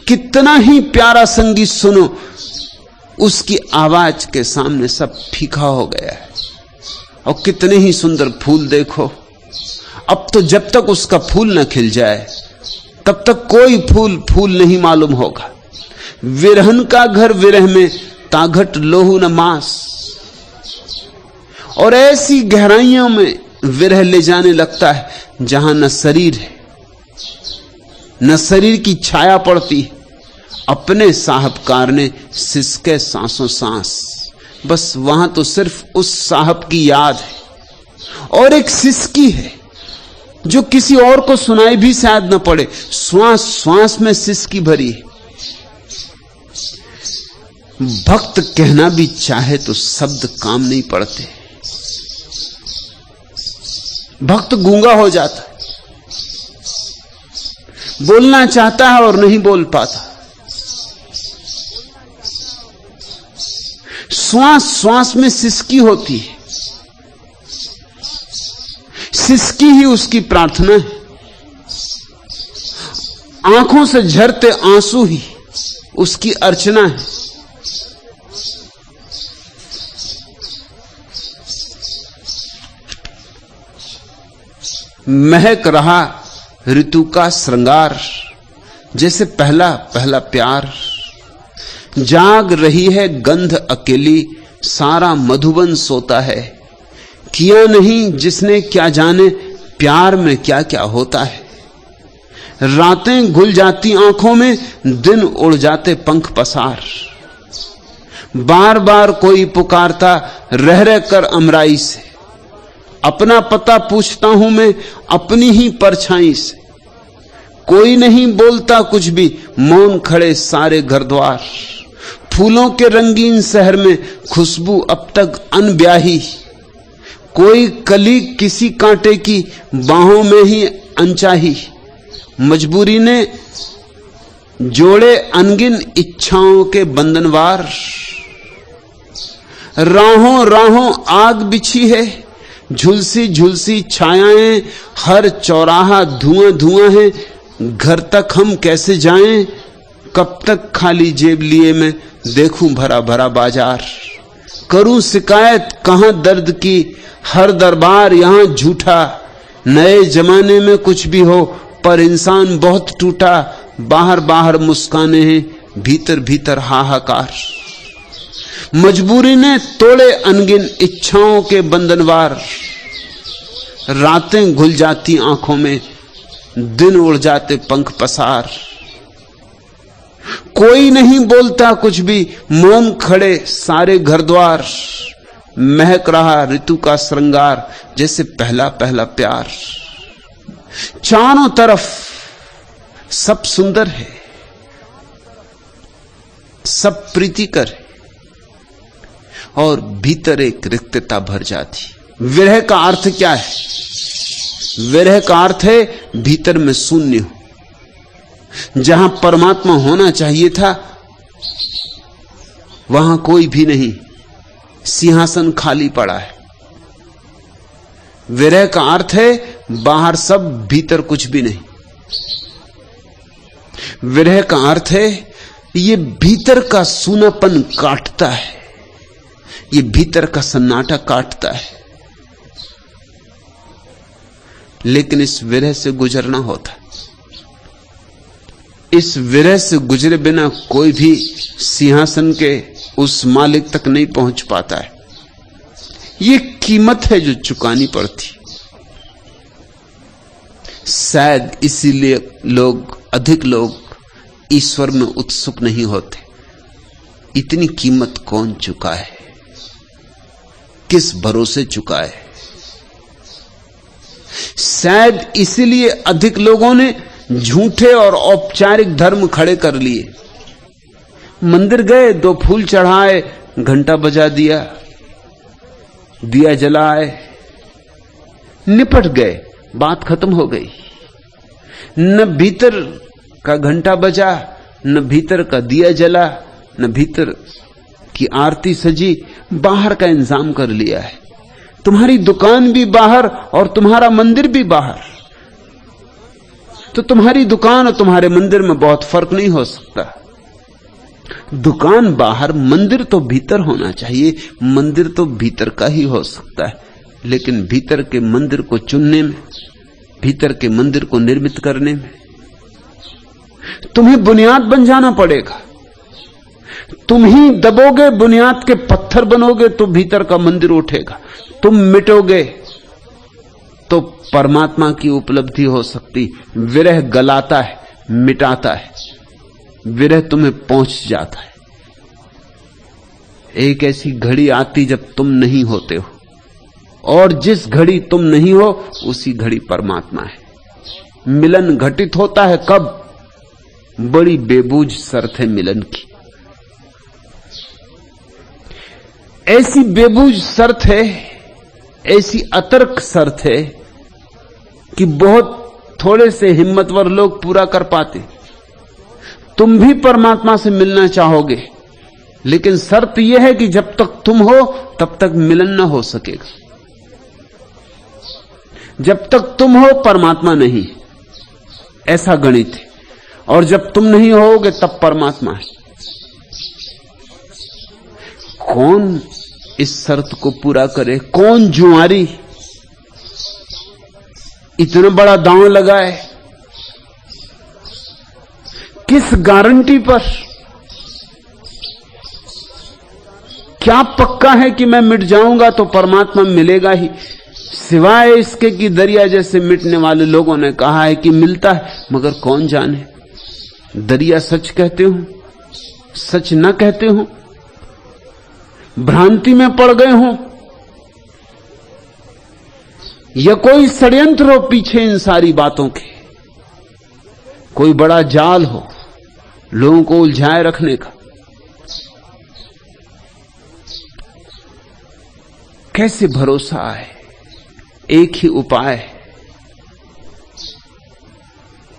कितना ही प्यारा संगीत सुनो, उसकी आवाज के सामने सब फीका हो गया है। और कितने ही सुंदर फूल देखो, अब तो जब तक उसका फूल न खिल जाए तब तक कोई फूल फूल नहीं मालूम होगा। विरहन का घर विरह में, ताघट लोहू न मांस। और ऐसी गहराइयों में विरह ले जाने लगता है जहां न शरीर है, न शरीर की छाया पड़ती है। अपने साहबकार ने सिसके सांसों सांस, बस वहां तो सिर्फ उस साहब की याद है। और एक सिसकी है जो किसी और को सुनाई भी शायद न पड़े, श्वास श्वास में सिसकी भरी है। भक्त कहना भी चाहे तो शब्द काम नहीं पड़ते। भक्त गूंगा हो जाता है, बोलना चाहता है और नहीं बोल पाता। श्वास श्वास में सिसकी होती है, सिसकी ही उसकी प्रार्थना है। आंखों से झरते आंसू ही उसकी अर्चना है। महक रहा ऋतु का श्रृंगार, जैसे पहला पहला प्यार। जाग रही है गंध अकेली, सारा मधुबन सोता है। किया नहीं जिसने क्या जाने, प्यार में क्या क्या होता है। रातें घुल जाती आंखों में, दिन उड़ जाते पंख पसार। बार बार कोई पुकारता रह रह कर अमराई से, अपना पता पूछता हूं मैं अपनी ही परछाई से। कोई नहीं बोलता कुछ भी, मौन खड़े सारे घर द्वार। फूलों के रंगीन शहर में खुशबू अब तक अनब्याही। कोई कली किसी कांटे की बाहों में ही अनचाही। मजबूरी ने जोड़े अनगिन इच्छाओं के बंधनवार। राहों राहों आग बिछी है, झुलसी झुलसी छायाएं। हर चौराहा धुआं धुआं है, घर तक हम कैसे जाएं। कब तक खाली जेब लिए मैं देखूं भरा भरा बाजार। करूं शिकायत कहां दर्द की, हर दरबार यहां झूठा। नए जमाने में कुछ भी हो पर इंसान बहुत टूटा। बाहर बाहर मुस्काने हैं, भीतर भीतर हाहाकार। मजबूरी ने तोड़े अनगिन इच्छाओं के बंधनवार। रातें घुल जाती आंखों में, दिन उड़ जाते पंख पसार। कोई नहीं बोलता कुछ भी, मौन खड़े सारे घर द्वार। महक रहा ऋतु का श्रृंगार, जैसे पहला पहला प्यार। चारों तरफ सब सुंदर है, सब प्रीतिकर है, और भीतर एक रिक्तता भर जाती। विरह का अर्थ क्या है? विरह का अर्थ है भीतर में शून्य हो। जहां परमात्मा होना चाहिए था वहां कोई भी नहीं, सिंहासन खाली पड़ा है। विरह का अर्थ है बाहर सब, भीतर कुछ भी नहीं। विरह का अर्थ है ये भीतर का सूनापन काटता है, ये भीतर का सन्नाटा काटता है। लेकिन इस विरह से गुजरना होता है। इस विरह से गुजरे बिना कोई भी सिंहासन के उस मालिक तक नहीं पहुंच पाता है। ये कीमत है जो चुकानी पड़ती। शायद इसीलिए अधिक लोग ईश्वर में उत्सुक नहीं होते। इतनी कीमत कौन चुकाए, किस भरोसे चुकाए? शायद इसीलिए अधिक लोगों ने झूठे और औपचारिक धर्म खड़े कर लिए। मंदिर गए, 2 फूल चढ़ाए, घंटा बजा दिया, दिया जलाए, निपट गए, बात खत्म हो गई। न भीतर का घंटा बजा, न भीतर का दिया जला, न भीतर की आरती सजी, बाहर का इंतजाम कर लिया है। तुम्हारी दुकान भी बाहर और तुम्हारा मंदिर भी बाहर। तो तुम्हारी दुकान और तुम्हारे मंदिर में बहुत फर्क नहीं हो सकता। दुकान बाहर, मंदिर तो भीतर होना चाहिए। मंदिर तो भीतर का ही हो सकता है, लेकिन भीतर के मंदिर को चुनने में, भीतर के मंदिर को निर्मित करने में तुम्हें बुनियाद बन जाना पड़ेगा। तुम ही दबोगे, बुनियाद के पत्थर बनोगे तो भीतर का मंदिर उठेगा। तुम मिटोगे तो परमात्मा की उपलब्धि हो सकती। विरह गलाता है, मिटाता है। विरह तुम्हें पहुंच जाता है। एक ऐसी घड़ी आती जब तुम नहीं होते हो, और जिस घड़ी तुम नहीं हो उसी घड़ी परमात्मा है। मिलन घटित होता है कब? बड़ी बेबूझ शर्त है मिलन की। ऐसी बेबूझ शर्त है, ऐसी अतर्क शर्त है कि बहुत थोड़े से हिम्मतवर लोग पूरा कर पाते। तुम भी परमात्मा से मिलना चाहोगे, लेकिन शर्त यह है कि जब तक तुम हो तब तक मिलन न हो सकेगा। जब तक तुम हो परमात्मा नहीं, ऐसा गणित है। और जब तुम नहीं होगे तब परमात्मा है। कौन इस शर्त को पूरा करे? कौन जुआरी इतना बड़ा दांव लगाए? किस गारंटी पर? क्या पक्का है कि मैं मिट जाऊंगा तो परमात्मा मिलेगा ही? सिवाय इसके कि दरिया जैसे मिटने वाले लोगों ने कहा है कि मिलता है, मगर कौन जाने दरिया सच कहते हो, सच न कहते हो, भ्रांति में पड़ गए हो, या कोई षड्यंत्र हो पीछे इन सारी बातों के, कोई बड़ा जाल हो लोगों को उलझाए रखने का। कैसे भरोसा आए? एक ही उपाय है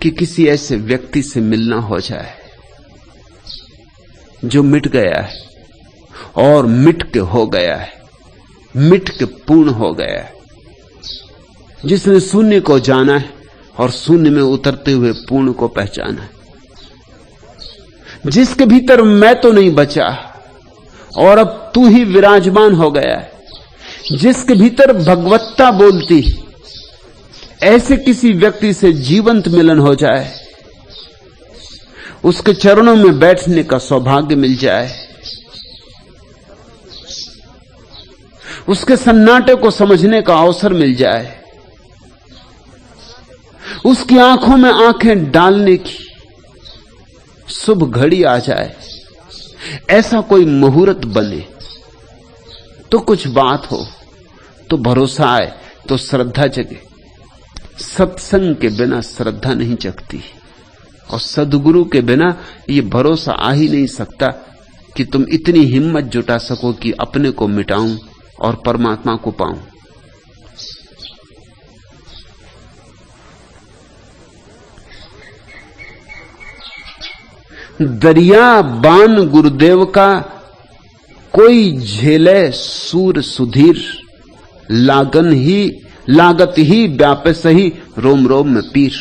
कि किसी ऐसे व्यक्ति से मिलना हो जाए जो मिट गया है और मिट के हो गया है, मिट के पूर्ण हो गया है, जिसने शून्य को जाना है और शून्य में उतरते हुए पूर्ण को पहचाना है, जिसके भीतर मैं तो नहीं बचा और अब तू ही विराजमान हो गया है, जिसके भीतर भगवत्ता बोलती। ऐसे किसी व्यक्ति से जीवंत मिलन हो जाए, उसके चरणों में बैठने का सौभाग्य मिल जाए, उसके सन्नाटे को समझने का अवसर मिल जाए, उसकी आंखों में आंखें डालने की शुभ घड़ी आ जाए, ऐसा कोई मुहूर्त बने तो कुछ बात हो, तो भरोसा आए, तो श्रद्धा जगे। सत्संग के बिना श्रद्धा नहीं जगती, और सद्गुरु के बिना ये भरोसा आ ही नहीं सकता कि तुम इतनी हिम्मत जुटा सको कि अपने को मिटाऊं और परमात्मा को पाऊं। दरिया बान गुरुदेव का, कोई झेले सूर सुधीर, लागत ही व्यापे सही, रोम रोम में पीर।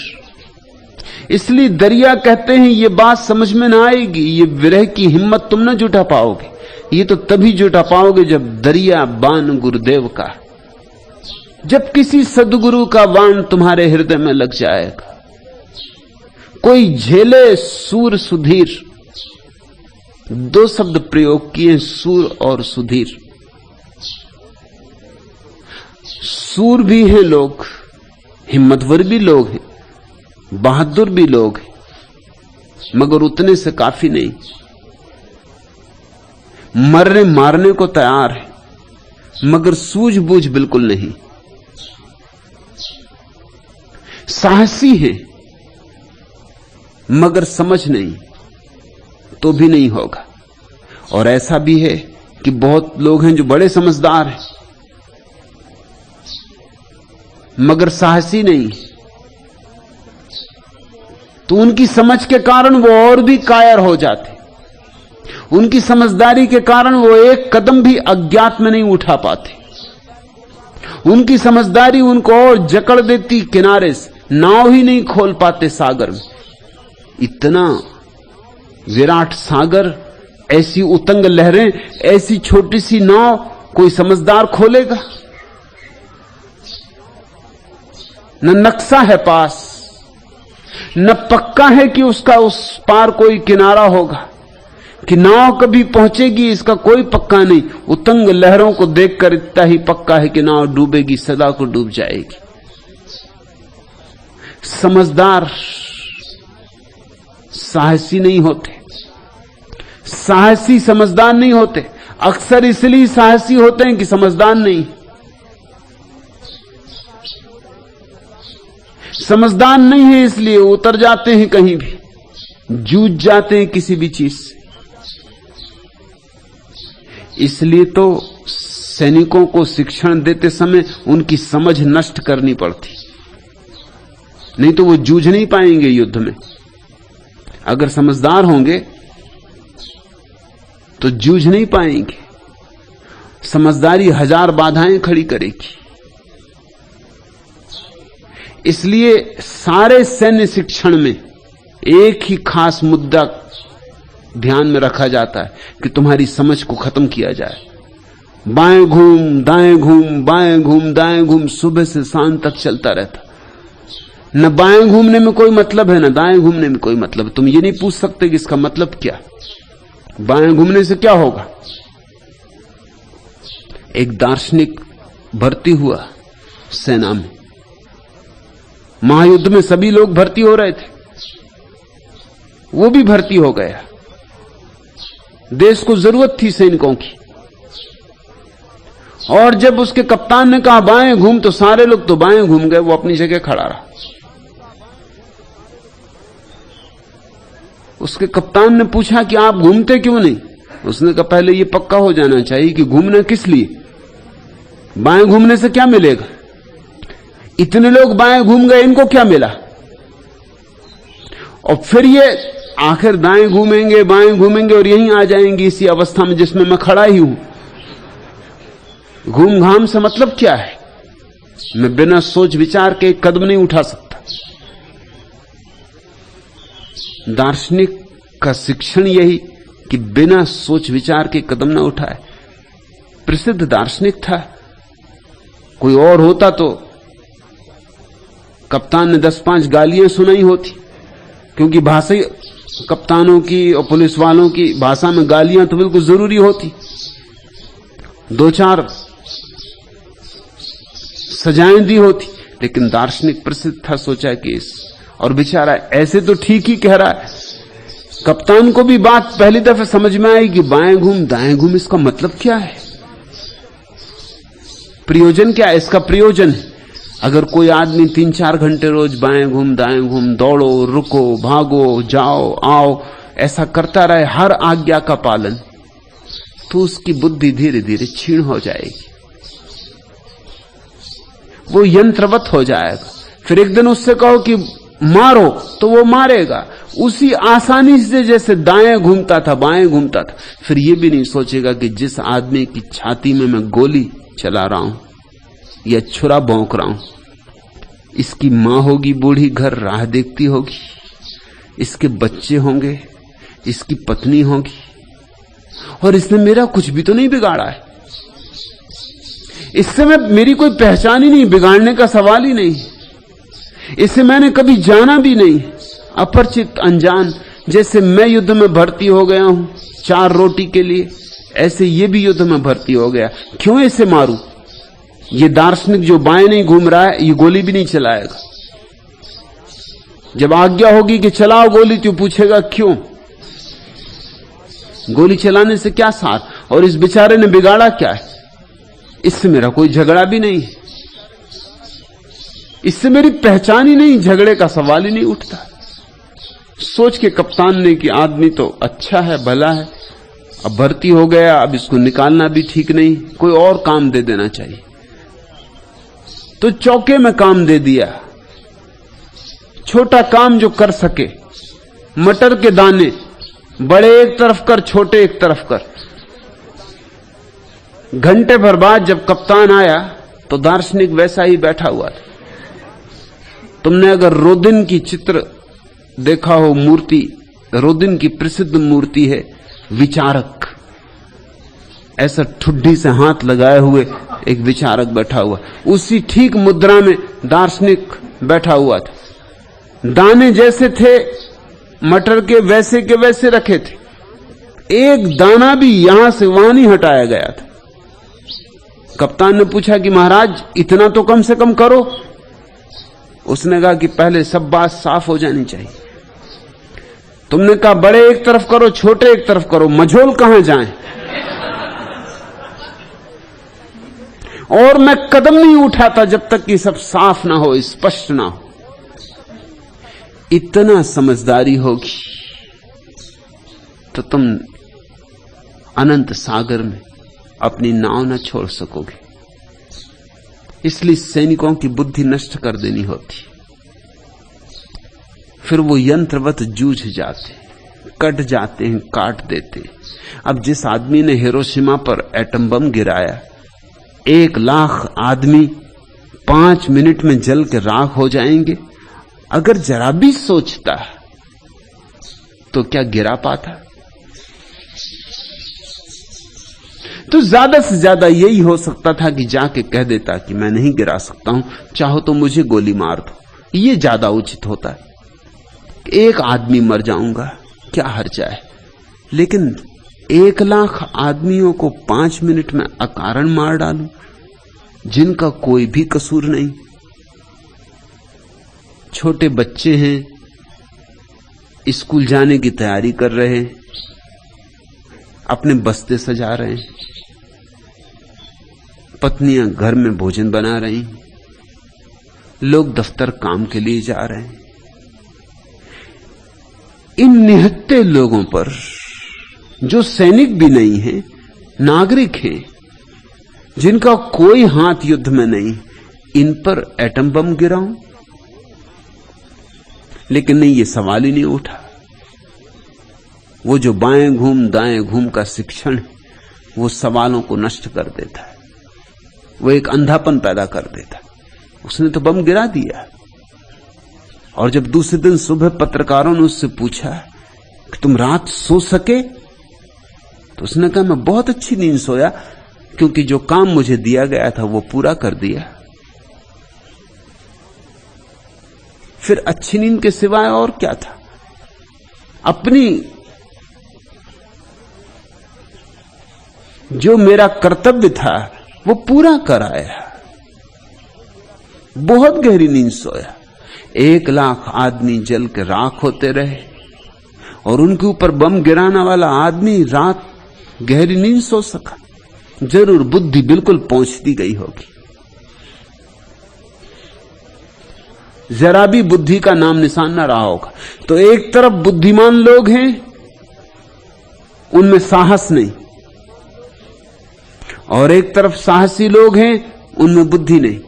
इसलिए दरिया कहते हैं ये बात समझ में ना आएगी, ये विरह की हिम्मत तुम न जुटा पाओगे। ये तो तभी जुटा पाओगे जब दरिया बान गुरुदेव का, जब किसी सद्गुरु का बाण तुम्हारे हृदय में लग जाएगा। कोई झेले सूर सुधीर, दो शब्द प्रयोग किए, सूर और सुधीर। सूर भी हैं लोग, हिम्मतवर भी लोग हैं, बहादुर भी लोग हैं, मगर उतने से काफी नहीं। मरने मारने को तैयार है, मगर सूझबूझ बिल्कुल नहीं। साहसी है, मगर समझ नहीं, तो भी नहीं होगा। और ऐसा भी है कि बहुत लोग हैं जो बड़े समझदार हैं, मगर साहसी नहीं, तो उनकी समझ के कारण वो और भी कायर हो जाते। उनकी समझदारी के कारण वो एक कदम भी अज्ञात में नहीं उठा पाते। उनकी समझदारी उनको और जकड़ देती किनारे से, नाव ही नहीं खोल पाते सागर में। इतना विराट सागर, ऐसी उतंग लहरें, ऐसी छोटी सी नाव कोई समझदार खोलेगा? न नक्शा है पास, न पक्का है कि उसका उस पार कोई किनारा होगा, कि नाव कभी पहुंचेगी, इसका कोई पक्का नहीं। उतंग लहरों को देखकर इतना ही पक्का है कि नाव डूबेगी, सदा को डूब जाएगी। समझदार साहसी नहीं होते, साहसी समझदार नहीं होते। अक्सर इसलिए साहसी होते हैं कि समझदार नहीं। समझदार नहीं है इसलिए उतर जाते हैं कहीं भी, जूझ जाते हैं किसी भी चीज से। इसलिए तो सैनिकों को शिक्षण देते समय उनकी समझ नष्ट करनी पड़ती, नहीं तो वो जूझ नहीं पाएंगे युद्ध में। अगर समझदार होंगे तो जूझ नहीं पाएंगे। समझदारी हजार बाधाएं खड़ी करेगी। इसलिए सारे सैन्य शिक्षण में एक ही खास मुद्दा ध्यान में रखा जाता है कि तुम्हारी समझ को खत्म किया जाए। बाएं घूम दाएं घूम, बाएं घूम दाएं घूम, सुबह से शाम तक चलता रहता। न बाएं घूमने में कोई मतलब है, न दाएं घूमने में कोई मतलब। तुम ये नहीं पूछ सकते कि इसका मतलब क्या, बाएं घूमने से क्या होगा। एक दार्शनिक भर्ती हुआ सेना में, महायुद्ध में सभी लोग भर्ती हो रहे थे, वो भी भर्ती हो गया। देश को जरूरत थी सैनिकों की, और जब उसके कप्तान ने कहा बाएं घूम, तो सारे लोग तो बाएं घूम गए, वो अपनी जगह खड़ा रहा। उसके कप्तान ने पूछा कि आप घूमते क्यों नहीं? उसने कहा पहले ये पक्का हो जाना चाहिए कि घूमना किस लिए, बाएं घूमने से क्या मिलेगा? इतने लोग बाएं घूम गए, इनको क्या मिला? और फिर ये आखिर दाएं घूमेंगे बाएं घूमेंगे और यहीं आ जाएंगे इसी अवस्था में जिसमें मैं खड़ा ही हूं। घूम घाम से मतलब क्या है? मैं बिना सोच विचार के एक कदम नहीं उठा सकता। दार्शनिक का शिक्षण यही कि बिना सोच विचार के कदम ना उठाए। प्रसिद्ध दार्शनिक था, कोई और होता तो कप्तान ने 10-5 गालियां सुनाई होती, क्योंकि भाषा कप्तानों की और पुलिस वालों की भाषा में गालियां तो बिल्कुल जरूरी होती। 2-4 सजाएं दी होती, लेकिन दार्शनिक प्रसिद्ध था, सोचा कि इस, और बेचारा ऐसे तो ठीक ही कह रहा है। कप्तान को भी बात पहली दफा समझ में आई कि बाएं घूम दाएं घूम, इसका मतलब क्या है, प्रयोजन क्या है इसका? प्रयोजन अगर कोई आदमी 3-4 घंटे रोज बाएं घूम दाएं घूम, दौड़ो रुको भागो जाओ आओ ऐसा करता रहे, हर आज्ञा का पालन, तो उसकी बुद्धि धीरे धीरे क्षीण हो जाएगी, वो यंत्रवत हो जाएगा। फिर एक दिन उससे कहो कि मारो तो वो मारेगा उसी आसानी से जैसे दाएं घूमता था बाएं घूमता था। फिर ये भी नहीं सोचेगा कि जिस आदमी की छाती में मैं गोली चला रहा हूं या छुरा भौंक रहा हूं, इसकी मां होगी बूढ़ी, घर राह देखती होगी, इसके बच्चे होंगे, इसकी पत्नी होगी, और इसने मेरा कुछ भी तो नहीं बिगाड़ा है, इससे मेरी कोई पहचान ही नहीं, बिगाड़ने का सवाल ही नहीं, इससे मैंने कभी जाना भी नहीं, अपरिचित, अनजान। जैसे मैं युद्ध में भर्ती हो गया हूं 4 रोटी के लिए, ऐसे ये भी युद्ध में भर्ती हो गया। क्यों इसे मारूं? ये दार्शनिक जो बाएं नहीं घूम रहा है, ये गोली भी नहीं चलाएगा। जब आज्ञा होगी कि चलाओ गोली, तो पूछेगा क्यों? गोली चलाने से क्या सार? और इस बेचारे ने बिगाड़ा क्या है? इससे मेरा कोई झगड़ा भी नहीं है, इससे मेरी पहचान ही नहीं, झगड़े का सवाल ही नहीं उठता। सोच के कप्तान ने कि आदमी तो अच्छा है, भला है, अब भर्ती हो गया, अब इसको निकालना भी ठीक नहीं, कोई और काम दे देना चाहिए। तो चौके में काम दे दिया, छोटा काम जो कर सके। मटर के दाने बड़े एक तरफ कर, छोटे एक तरफ कर। घंटे भर बाद जब कप्तान आया तो दार्शनिक वैसा ही बैठा हुआ था। तुमने अगर रोदिन की चित्र देखा हो, मूर्ति, रोदिन की प्रसिद्ध मूर्ति है विचारक, ऐसा ठुड्डी से हाथ लगाए हुए एक विचारक बैठा हुआ, उसी ठीक मुद्रा में दार्शनिक बैठा हुआ था। दाने जैसे थे मटर के, वैसे के वैसे रखे थे, एक दाना भी यहां से वहां नहीं हटाया गया था। कप्तान ने पूछा कि महाराज इतना तो कम से कम करो। उसने कहा कि पहले सब बात साफ हो जानी चाहिए। तुमने कहा बड़े एक तरफ करो, छोटे एक तरफ करो, मझोल कहां जाएं? और मैं कदम नहीं उठाता जब तक कि सब साफ ना हो, स्पष्ट ना हो। इतना समझदारी होगी तो तुम अनंत सागर में अपनी नाव न छोड़ सकोगे। इसलिए सैनिकों की बुद्धि नष्ट कर देनी होती, फिर वो यंत्रवत जूझ जाते, कट जाते हैं, काट देते। अब जिस आदमी ने हिरोशिमा पर एटम बम गिराया, 1,00,000 आदमी 5 मिनट में जल के राख हो जाएंगे, अगर जरा भी सोचता तो क्या गिरा पाता? तो ज्यादा से ज्यादा यही हो सकता था कि जाके कह देता कि मैं नहीं गिरा सकता हूं, चाहो तो मुझे गोली मार दो। ये ज्यादा उचित होता है। एक आदमी मर जाऊंगा, क्या हर्जा है? लेकिन 1,00,000 आदमियों को 5 मिनट में अकारण मार डालूं, जिनका कोई भी कसूर नहीं। छोटे बच्चे हैं, स्कूल जाने की तैयारी कर रहे हैं, अपने बस्ते सजा रहे हैं, पत्नियां घर में भोजन बना रही, लोग दफ्तर काम के लिए जा रहे हैं। इन निहत्थे लोगों पर, जो सैनिक भी नहीं हैं, नागरिक हैं, जिनका कोई हाथ युद्ध में नहीं, इन पर एटम बम गिराऊं? लेकिन नहीं, ये सवाल ही नहीं उठा। वो जो बाएं घूम दाएं घूम का शिक्षण है, वो सवालों को नष्ट कर देता है, वो एक अंधापन पैदा कर देता है। उसने तो बम गिरा दिया। और जब दूसरे दिन सुबह पत्रकारों ने उससे पूछा कि तुम रात सो सके, तो उसने कहा मैं बहुत अच्छी नींद सोया, क्योंकि जो काम मुझे दिया गया था वो पूरा कर दिया। फिर अच्छी नींद के सिवाय और क्या था? अपनी जो मेरा कर्तव्य था वो पूरा कराया। बहुत गहरी नींद सोया। 1,00,000 आदमी जल के राख होते रहे और उनके ऊपर बम गिराने वाला आदमी रात गहरी नींद सो सका। जरूर बुद्धि बिल्कुल पहुंचती गई होगी, जरा भी बुद्धि का नाम निशान न रहा होगा। तो एक तरफ बुद्धिमान लोग हैं, उनमें साहस नहीं, और एक तरफ साहसी लोग हैं, उनमें बुद्धि नहीं।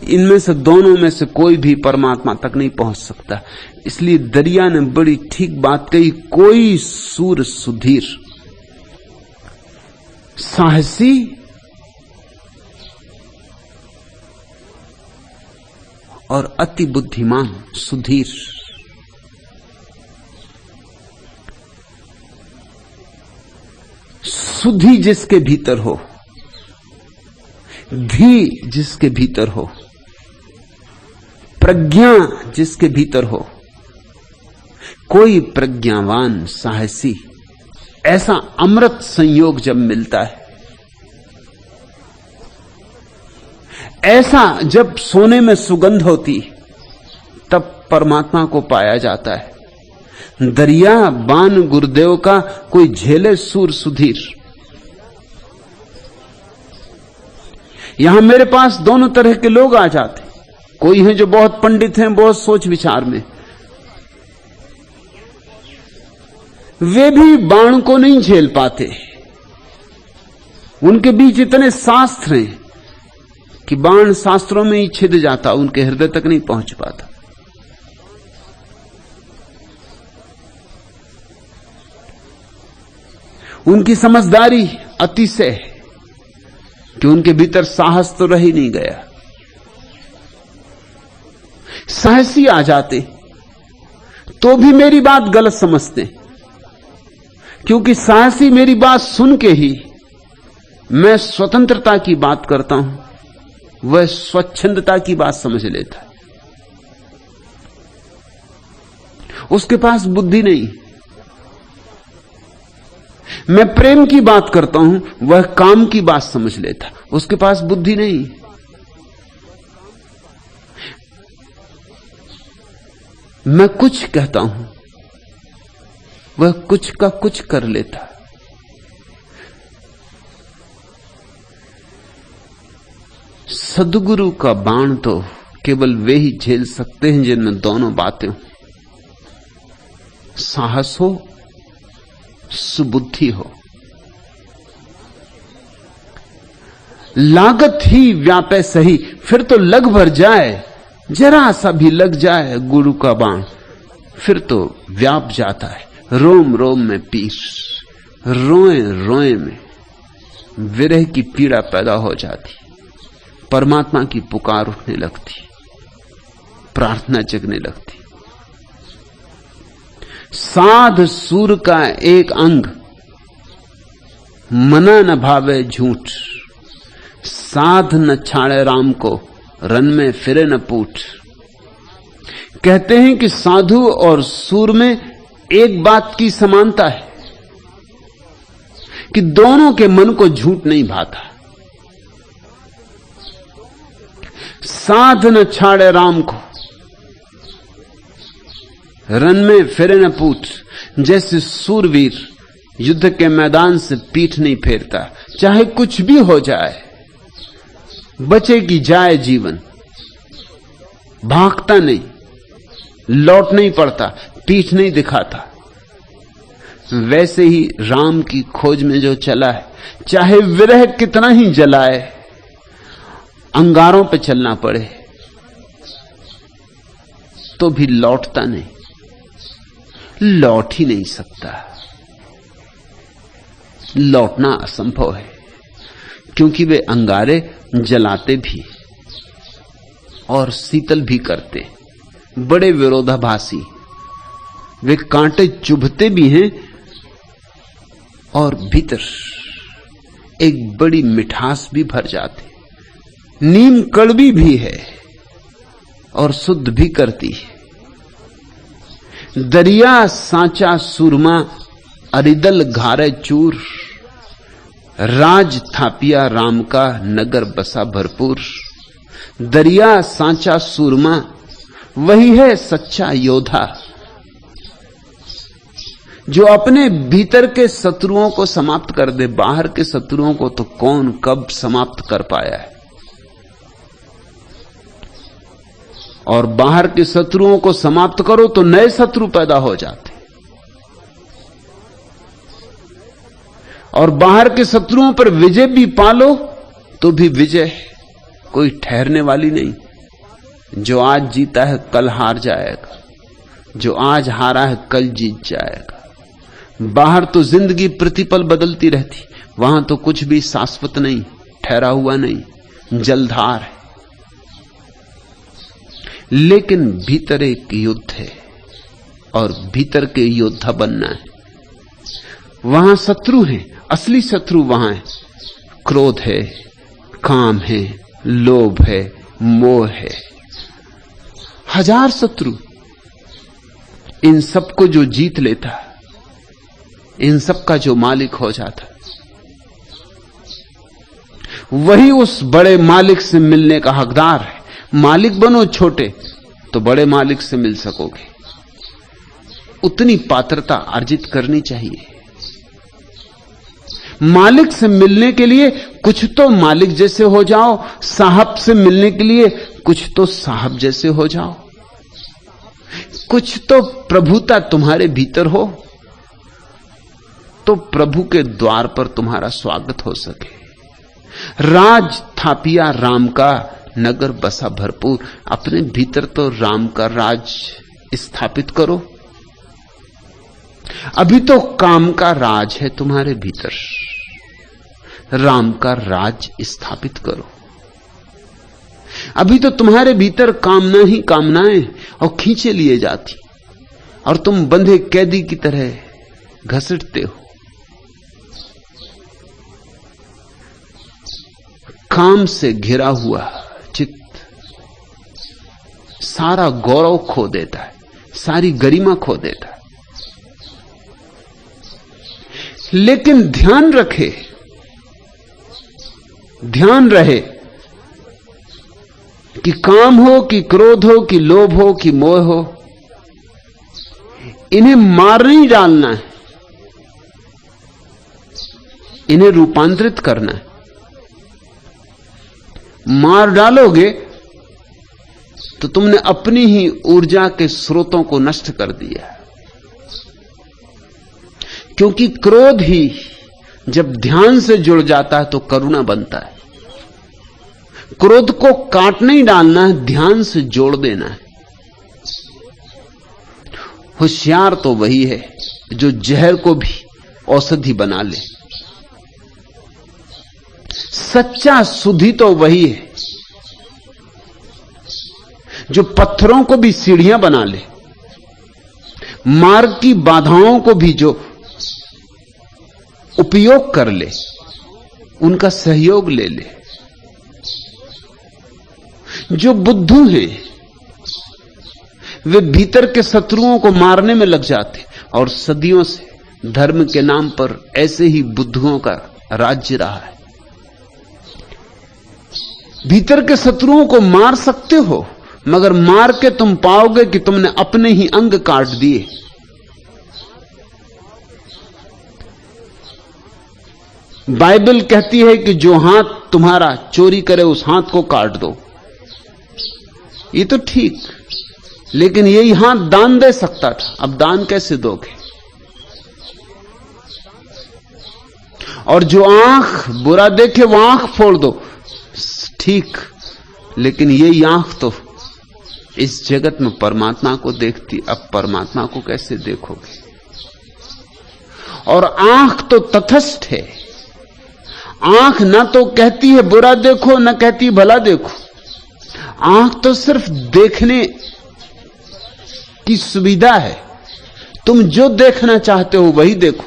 इनमें से दोनों में से कोई भी परमात्मा तक नहीं पहुंच सकता। इसलिए दरिया ने बड़ी ठीक बात कही, कोई सूर सुधीर, साहसी और अति बुद्धिमान सुधीर। सुधि जिसके भीतर हो, धी जिसके भीतर हो, प्रज्ञा जिसके भीतर हो, कोई प्रज्ञावान साहसी ऐसा अमृत संयोग जब मिलता है, ऐसा जब सोने में सुगंध होती, तब परमात्मा को पाया जाता है। दरिया बान गुरुदेव का कोई झेले सूर सुधीर। यहां मेरे पास दोनों तरह के लोग आ जाते। कोई हैं जो बहुत पंडित हैं, बहुत सोच विचार में, वे भी बाण को नहीं झेल पाते। उनके बीच इतने शास्त्र हैं कि बाण शास्त्रों में ही छिद जाता, उनके हृदय तक नहीं पहुंच पाता। उनकी समझदारी अतिशय है कि उनके भीतर साहस तो रह ही नहीं गया। साहसी आ जाते तो भी मेरी बात गलत समझते, क्योंकि साहसी मेरी बात सुन के ही मैं स्वतंत्रता की बात करता हूं, वह स्वच्छंदता की बात समझ लेता है। उसके पास बुद्धि नहीं। मैं प्रेम की बात करता हूं, वह काम की बात समझ लेता, उसके पास बुद्धि नहीं। मैं कुछ कहता हूं, वह कुछ का कुछ कर लेता। सद्गुरु का बाण तो केवल वे ही झेल सकते हैं जिनमें दोनों बातें हो, साहस हो, सुबुद्धि हो। लागत ही व्यापे सही, फिर तो लग भर जाए, जरा सा भी लग जाए गुरु का बाण, फिर तो व्याप जाता है। रोम रोम में पीर, रोए रोए में विरह की पीड़ा पैदा हो जाती, परमात्मा की पुकार उठने लगती, प्रार्थना जगने लगती। साध सूर का एक अंग, मना न भावे झूठ, साध न छाड़े राम को, रन में फिरे न पूठ। कहते हैं कि साधु और सूर में एक बात की समानता है कि दोनों के मन को झूठ नहीं भाता। साध न छाड़े राम को, रन में फिरे न पूठ। जैसे सूरवीर युद्ध के मैदान से पीठ नहीं फेरता, चाहे कुछ भी हो जाए, बचे कि जाए जीवन, भागता नहीं, लौट नहीं पड़ता, पीठ नहीं दिखाता। वैसे ही राम की खोज में जो चला है, चाहे विरह कितना ही जलाए, अंगारों पे चलना पड़े, तो भी लौटता नहीं, लौट ही नहीं सकता। लौटना असंभव है, क्योंकि वे अंगारे जलाते भी और शीतल भी करते, बड़े विरोधाभासी। वे कांटे चुभते भी हैं और भीतर एक बड़ी मिठास भी भर जाते। नीम कड़वी भी है और शुद्ध भी करती है। दरिया सांचा सुरमा, अरिदल घारे चूर, राज थापिया राम का, नगर बसा भरपूर। दरिया सांचा सुरमा, वही है सच्चा योद्धा जो अपने भीतर के शत्रुओं को समाप्त कर दे। बाहर के शत्रुओं को तो कौन कब समाप्त कर पाया है, और बाहर के शत्रुओं को समाप्त करो तो नए शत्रु पैदा हो जाते, और बाहर के शत्रुओं पर विजय भी पालो तो भी विजय कोई ठहरने वाली नहीं। जो आज जीता है कल हार जाएगा, जो आज हारा है कल जीत जाएगा। बाहर तो जिंदगी प्रतिपल बदलती रहती, वहां तो कुछ भी शाश्वत नहीं, ठहरा हुआ नहीं, जलधार है। लेकिन भीतर एक युद्ध है और भीतर के योद्धा बनना है। वहां शत्रु हैं, असली शत्रु वहां है। क्रोध है, काम है, लोभ है, मोह है, हजार शत्रु। इन सबको जो जीत लेता, इन सब का जो मालिक हो जाता, वही उस बड़े मालिक से मिलने का हकदार है। मालिक बनो छोटे तो बड़े मालिक से मिल सकोगे। उतनी पात्रता अर्जित करनी चाहिए। मालिक से मिलने के लिए कुछ तो मालिक जैसे हो जाओ, साहब से मिलने के लिए कुछ तो साहब जैसे हो जाओ, कुछ तो प्रभुता तुम्हारे भीतर हो, तो प्रभु के द्वार पर तुम्हारा स्वागत हो सके। राज थापिया राम का, नगर बसा भरपूर। अपने भीतर तो राम का राज स्थापित करो। अभी तो काम का राज है तुम्हारे भीतर, राम का राज स्थापित करो। अभी तो तुम्हारे भीतर कामना ही कामनाएं और खींचे लिए जाती, और तुम बंधे कैदी की तरह घसीटते हो। काम से घिरा हुआ चित्त सारा गौरव खो देता है, सारी गरिमा खो देता है। लेकिन ध्यान रहे कि काम हो, कि क्रोध हो, कि लोभ हो, कि मोह हो, इन्हें मार नहीं डालना है, इन्हें रूपांतरित करना है। मार डालोगे तो तुमने अपनी ही ऊर्जा के स्रोतों को नष्ट कर दिया। क्योंकि क्रोध ही जब ध्यान से जुड़ जाता है तो करुणा बनता है। क्रोध को काट नहीं डालना है, ध्यान से जोड़ देना है। होशियार तो वही है जो जहर को भी औषधि बना ले। सच्चा सुधी तो वही है जो पत्थरों को भी सीढ़ियां बना ले, मार्ग की बाधाओं को भी जो उपयोग कर ले, उनका सहयोग ले ले। जो बुद्धू हैं वे भीतर के शत्रुओं को मारने में लग जाते, और सदियों से धर्म के नाम पर ऐसे ही बुद्धुओं का राज्य रहा है। भीतर के शत्रुओं को मार सकते हो, मगर मार के तुम पाओगे कि तुमने अपने ही अंग काट दिए। बाइबल कहती है कि जो हाथ तुम्हारा चोरी करे उस हाथ को काट दो। ये तो ठीक, लेकिन यही हाथ दान दे सकता था, अब दान कैसे दोगे? और जो आंख बुरा देखे वो आंख फोड़ दो, ठीक, लेकिन यही आंख तो इस जगत में परमात्मा को देखती, अब परमात्मा को कैसे देखोगे? और आंख तो तटस्थ है, आंख ना तो कहती है बुरा देखो, ना कहती भला देखो। आंख तो सिर्फ देखने की सुविधा है। तुम जो देखना चाहते हो वही देखो।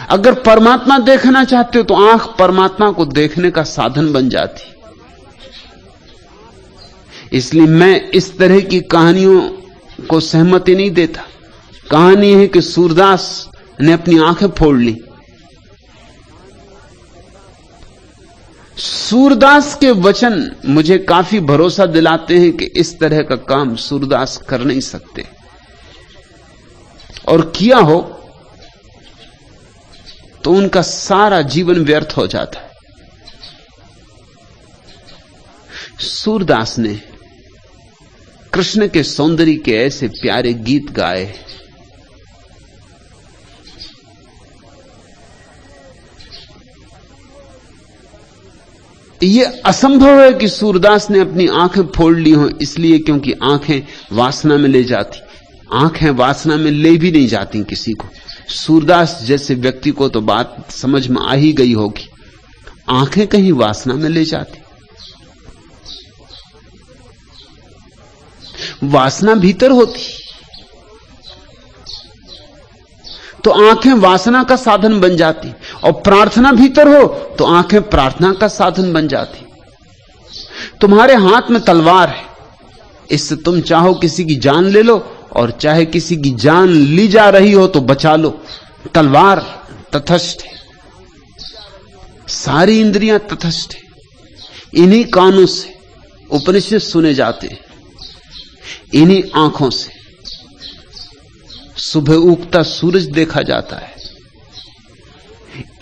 अगर परमात्मा देखना चाहते हो तो आंख परमात्मा को देखने का साधन बन जाती। इसलिए मैं इस तरह की कहानियों को सहमति नहीं देता। कहानी है कि सूरदास ने अपनी आंखें फोड़ ली। सूरदास के वचन मुझे काफी भरोसा दिलाते हैं कि इस तरह का काम सूरदास कर नहीं सकते, और किया हो तो उनका सारा जीवन व्यर्थ हो जाता है। सूरदास ने कृष्ण के सौंदर्य के ऐसे प्यारे गीत गाए, यह असंभव है कि सूरदास ने अपनी आंखें फोड़ ली हो, इसलिए क्योंकि आंखें वासना में ले जाती। आंखें वासना में ले भी नहीं जाती किसी को। सूरदास जैसे व्यक्ति को तो बात समझ में आ ही गई होगी, आंखें कहीं वासना में ले जाती। वासना भीतर होती तो आंखें वासना का साधन बन जाती, और प्रार्थना भीतर हो तो आंखें प्रार्थना का साधन बन जाती। तुम्हारे हाथ में तलवार है, इससे तुम चाहो किसी की जान ले लो और चाहे किसी की जान ली जा रही हो तो बचा लो। तलवार तटस्थ है, सारी इंद्रियां तटस्थ है। इन्हीं कानों से उपनिषद सुने जाते हैं, इन्हीं आंखों से सुबह उगता सूरज देखा जाता है,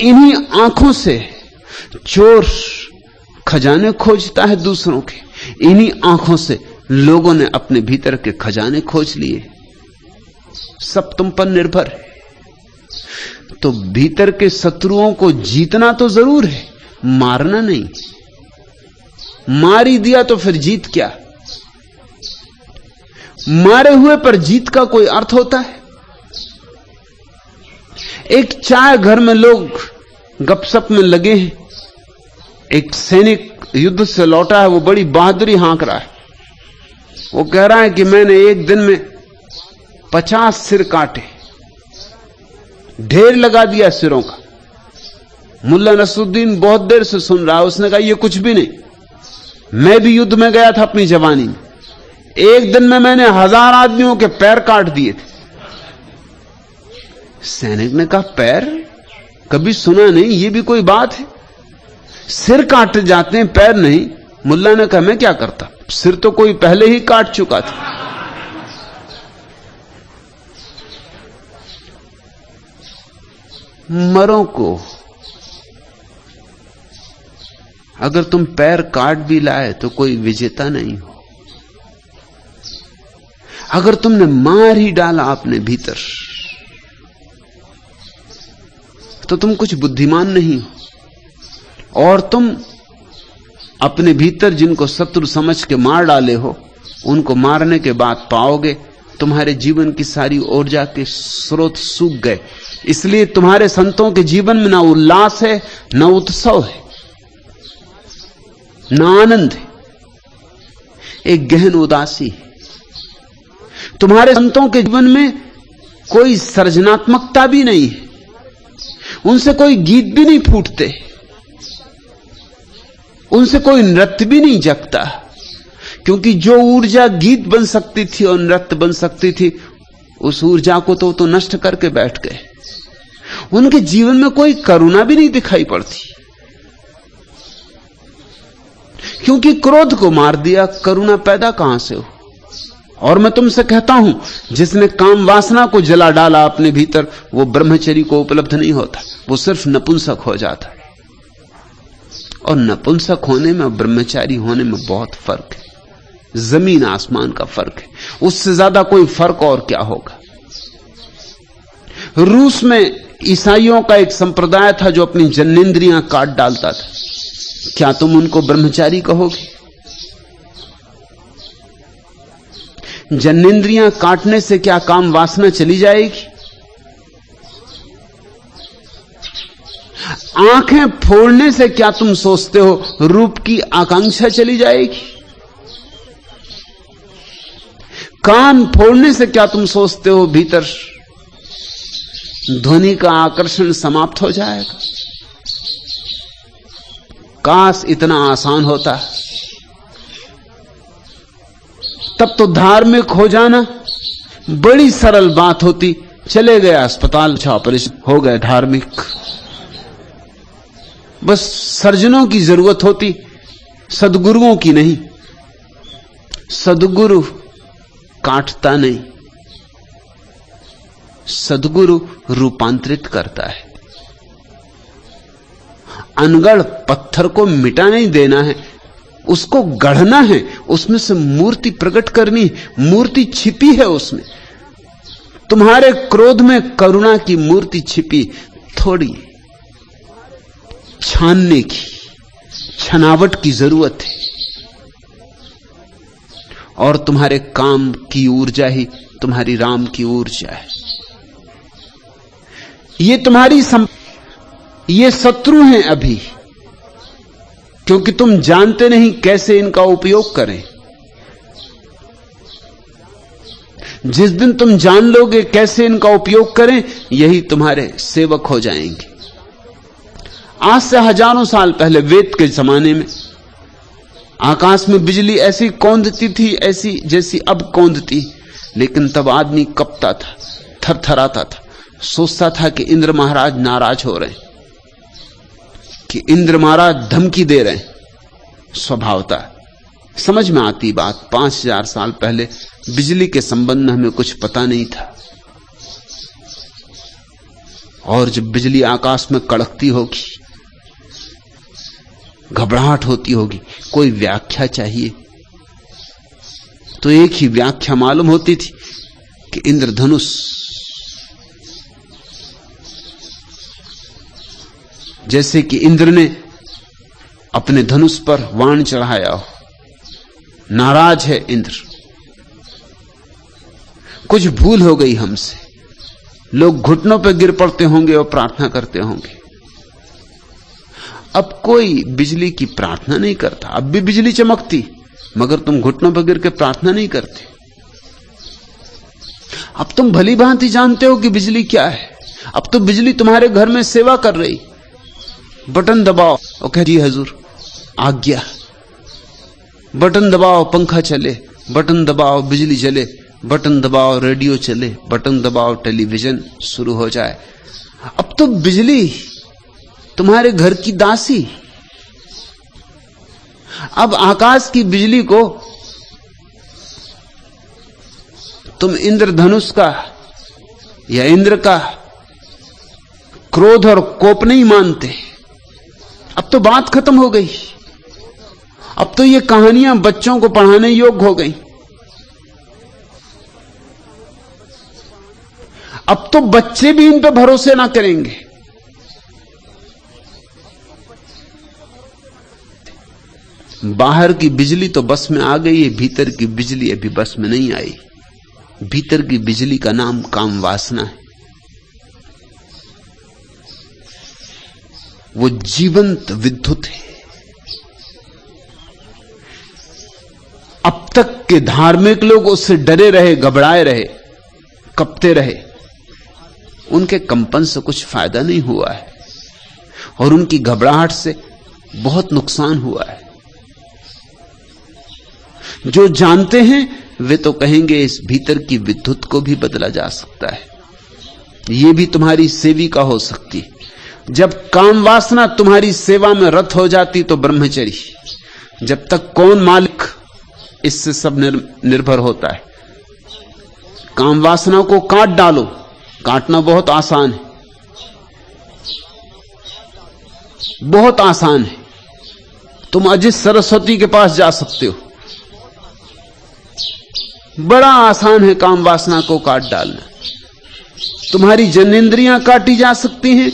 इन्हीं आंखों से चोर खजाने खोजता है दूसरों के, इन्हीं आंखों से लोगों ने अपने भीतर के खजाने खोज लिए। सब तुम पर निर्भर है। तो भीतर के शत्रुओं को जीतना तो जरूर है, मारना नहीं। मार ही दिया तो फिर जीत क्या? मारे हुए पर जीत का कोई अर्थ होता है? एक चाय घर में लोग गपशप में लगे हैं, एक सैनिक युद्ध से लौटा है, वो बड़ी बहादुरी हाँक रहा है। वो कह रहा है कि मैंने एक दिन में 50 सिर काटे, ढेर लगा दिया सिरों का। मुल्ला नसरुद्दीन बहुत देर से सुन रहा है। उसने कहा, ये कुछ भी नहीं, मैं भी युद्ध में गया था अपनी जवानी में, एक दिन में मैंने 1000 आदमियों के पैर काट दिए थे। सैनिक ने कहा, पैर कभी सुना नहीं, ये भी कोई बात है? सिर काटे जाते हैं, पैर नहीं। मुल्ला ने कहा, मैं क्या करता, सिर तो कोई पहले ही काट चुका था। मरों को अगर तुम पैर काट भी लाए तो कोई विजेता नहीं हो। अगर तुमने मार ही डाला अपने भीतर तो तुम कुछ बुद्धिमान नहीं हो। और तुम अपने भीतर जिनको शत्रु समझ के मार डाले हो, उनको मारने के बाद पाओगे तुम्हारे जीवन की सारी ऊर्जा के स्रोत सूख गए। इसलिए तुम्हारे संतों के जीवन में ना उल्लास है, ना उत्सव है, ना आनंद है, एक गहन उदासी है। तुम्हारे संतों के जीवन में कोई सृजनात्मकता भी नहीं है, उनसे कोई गीत भी नहीं फूटते, उनसे कोई नृत्य भी नहीं जगता। क्योंकि जो ऊर्जा गीत बन सकती थी और नृत्य बन सकती थी, उस ऊर्जा को तो नष्ट करके बैठ गए। उनके जीवन में कोई करुणा भी नहीं दिखाई पड़ती, क्योंकि क्रोध को मार दिया, करुणा पैदा कहां से हो? और मैं तुमसे कहता हूं, जिसने काम वासना को जला डाला अपने भीतर, वो ब्रह्मचर्य को उपलब्ध नहीं होता, वो सिर्फ नपुंसक हो जाता है। और नपुंसक होने में और ब्रह्मचारी होने में बहुत फर्क है, जमीन आसमान का फर्क है। उससे ज्यादा कोई फर्क और क्या होगा? रूस में ईसाइयों का एक संप्रदाय था जो अपनी जन्नेंद्रियां काट डालता था। क्या तुम उनको ब्रह्मचारी कहोगे? जन्नेंद्रियां काटने से क्या काम वासना चली जाएगी? आंखें फोड़ने से क्या तुम सोचते हो रूप की आकांक्षा चली जाएगी? कान फोड़ने से क्या तुम सोचते हो भीतर ध्वनि का आकर्षण समाप्त हो जाएगा? काश इतना आसान होता, तब तो धार्मिक हो जाना बड़ी सरल बात होती। चले गए अस्पताल, ऑपरेशन हो गए धार्मिक। बस सर्जनों की जरूरत होती, सद्गुरुओं की नहीं। सद्गुरु काटता नहीं, सद्गुरु रूपांतरित करता है। अनगढ़ पत्थर को मिटा नहीं देना है, उसको गढ़ना है, उसमें से मूर्ति प्रकट करनी है। मूर्ति छिपी है उसमें। तुम्हारे क्रोध में करुणा की मूर्ति छिपी, थोड़ी छानने की, छनावट की जरूरत है। और तुम्हारे काम की ऊर्जा ही तुम्हारी राम की ऊर्जा है। ये तुम्हारी ये शत्रु हैं अभी, क्योंकि तुम जानते नहीं कैसे इनका उपयोग करें। जिस दिन तुम जान लोगे कैसे इनका उपयोग करें, यही तुम्हारे सेवक हो जाएंगे। आज से हजारों साल पहले वेद के जमाने में आकाश में बिजली ऐसी कौंधती थी, ऐसी जैसी अब कौंधती, लेकिन तब आदमी कपता था, थरथराता था, सोचता था कि इंद्र महाराज नाराज हो रहे हैं, कि इंद्र महाराज धमकी दे रहे हैं। स्वभावता समझ में आती बात। 5000 साल पहले बिजली के संबंध में हमें कुछ पता नहीं था, और जब बिजली आकाश में कड़कती होगी, घबराहट होती होगी, कोई व्याख्या चाहिए, तो एक ही व्याख्या मालूम होती थी कि इंद्रधनुष। जैसे कि इंद्र ने अपने धनुष पर वाण चढ़ाया हो, नाराज है इंद्र, कुछ भूल हो गई हमसे। लोग घुटनों पर गिर पड़ते होंगे और प्रार्थना करते होंगे। अब कोई बिजली की प्रार्थना नहीं करता। अब भी बिजली चमकती, मगर तुम घुटनों पर गिर के प्रार्थना नहीं करते। अब तुम भली भांति जानते हो कि बिजली क्या है। अब तो बिजली तुम्हारे घर में सेवा कर रही। बटन दबाओ और कह जी हजूर आज्ञा, बटन दबाओ पंखा चले, बटन दबाओ बिजली चले, बटन दबाओ रेडियो चले, बटन दबाओ टेलीविजन शुरू हो जाए। अब तो बिजली तुम्हारे घर की दासी। अब आकाश की बिजली को तुम इंद्रधनुष का या इंद्र का क्रोध और कोप नहीं मानते। अब तो बात खत्म हो गई। अब तो ये कहानियां बच्चों को पढ़ाने योग्य हो गई। अब तो बच्चे भी इन पर भरोसे ना करेंगे। बाहर की बिजली तो बस में आ गई है, भीतर की बिजली अभी बस में नहीं आई। भीतर की बिजली का नाम काम वासना है। वो जीवंत विद्युत है। अब तक के धार्मिक लोग उससे डरे रहे, घबराए रहे, कपते रहे। उनके कंपन से कुछ फायदा नहीं हुआ है, और उनकी घबराहट से बहुत नुकसान हुआ है। जो जानते हैं वे तो कहेंगे इस भीतर की विद्युत को भी बदला जा सकता है, ये भी तुम्हारी सेविका हो सकती। जब काम वासना तुम्हारी सेवा में रत हो जाती तो ब्रह्मचर्य। जब तक कौन मालिक, इससे सब निर्भर होता है। काम वासना को काट डालो। काटना बहुत आसान है, बहुत आसान है। तुम अजित सरस्वती के पास जा सकते हो। बड़ा आसान है काम वासना को काट डालना। तुम्हारी जनेंद्रियां काटी जा सकती हैं।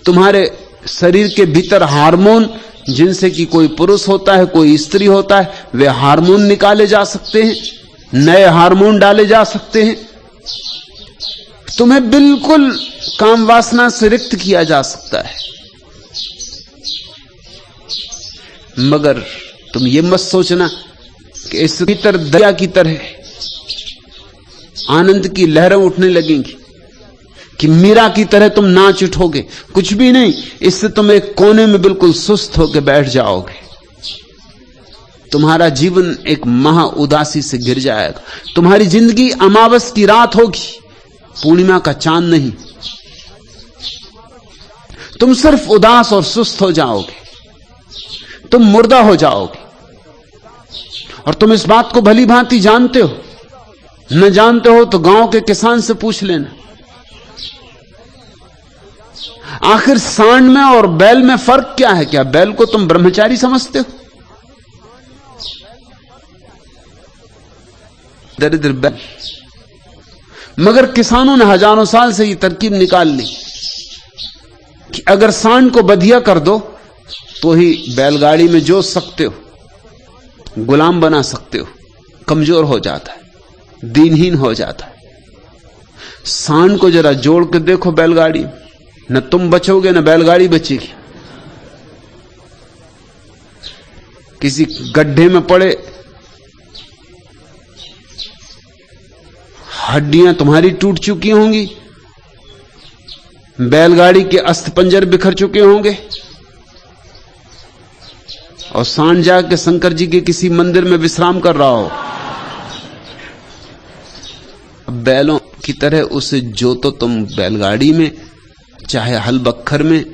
तुम्हारे शरीर के भीतर हार्मोन, जिनसे कि कोई पुरुष होता है कोई स्त्री होता है, वे हार्मोन निकाले जा सकते हैं, नए हार्मोन डाले जा सकते हैं। तुम्हें बिल्कुल काम वासना से रिक्त किया जा सकता है। मगर तुम ये मत सोचना कि इस भीतर दरिया की तरह आनंद की लहरें उठने लगेंगी, कि मीरा की तरह तुम नाच उठोगे। कुछ भी नहीं। इससे तुम एक कोने में बिल्कुल सुस्त होकर बैठ जाओगे। तुम्हारा जीवन एक महा उदासी से गिर जाएगा। तुम्हारी जिंदगी अमावस की रात होगी, पूर्णिमा का चांद नहीं। तुम सिर्फ उदास और सुस्त हो जाओगे, तुम मुर्दा हो जाओगे। और तुम इस बात को भली भांति जानते हो। न जानते हो तो गांव के किसान से पूछ लेना। आखिर सांड में और बैल में फर्क क्या है? क्या बैल को तुम ब्रह्मचारी समझते हो? दरिद्र बैल। मगर किसानों ने हजारों साल से ये तरकीब निकाल ली कि अगर सांड को बधिया कर दो तो ही बैलगाड़ी में जोत सकते हो, गुलाम बना सकते हो। कमजोर हो जाता है, दीनहीन हो जाता है। सांड को जरा जोड़ के देखो बैलगाड़ी, न तुम बचोगे न बैलगाड़ी बचेगी। किसी गड्ढे में पड़े, हड्डियां तुम्हारी टूट चुकी होंगी, बैलगाड़ी के अस्थिपंजर बिखर चुके होंगे, और सांड जाके शंकर जी के किसी मंदिर में विश्राम कर रहा हो। बैलों की तरह उसे जोतो तुम बैलगाड़ी में, चाहे हल बख्तर में,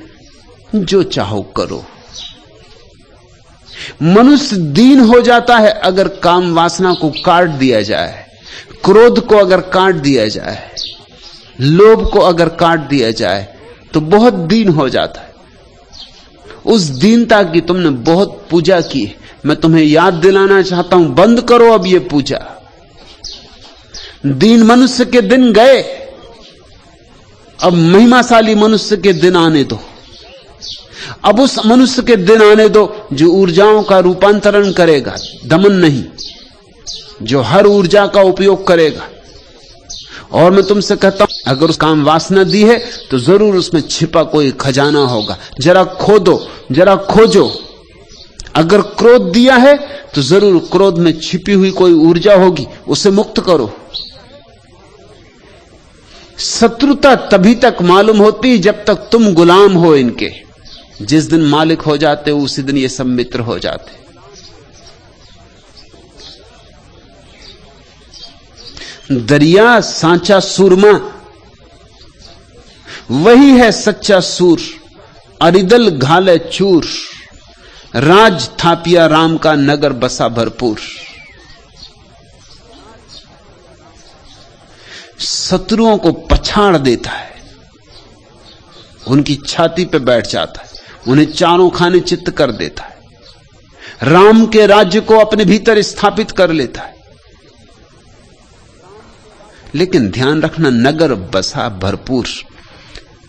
जो चाहो करो। मनुष्य दीन हो जाता है अगर काम वासना को काट दिया जाए, क्रोध को अगर काट दिया जाए, लोभ को अगर काट दिया जाए, तो बहुत दीन हो जाता है। उस दीनता की तुमने बहुत पूजा की, मैं तुम्हें याद दिलाना चाहता हूं, बंद करो अब ये पूजा। दीन मनुष्य के दिन गए, अब महिमाशाली मनुष्य के दिन आने दो। अब उस मनुष्य के दिन आने दो जो ऊर्जाओं का रूपांतरण करेगा, दमन नहीं, जो हर ऊर्जा का उपयोग करेगा। और मैं तुमसे कहता हूं, अगर उस काम वासना दी है तो जरूर उसमें छिपा कोई खजाना होगा। जरा खोदो, जरा खोजो। अगर क्रोध दिया है तो जरूर क्रोध में छिपी हुई कोई ऊर्जा होगी, उसे मुक्त करो। शत्रुता तभी तक मालूम होती जब तक तुम गुलाम हो इनके। जिस दिन मालिक हो जाते हो उसी दिन ये सब मित्र हो जाते। दरिया सांचा सूरमा, वही है सच्चा सूर, अरिदल घाले चूर, राज थापिया राम का नगर बसा भरपूर। शत्रुओं को पछाड़ देता है, उनकी छाती पे बैठ जाता है, उन्हें चारों खाने चित्त कर देता है, राम के राज्य को अपने भीतर स्थापित कर लेता है। लेकिन ध्यान रखना, नगर बसा भरपूर,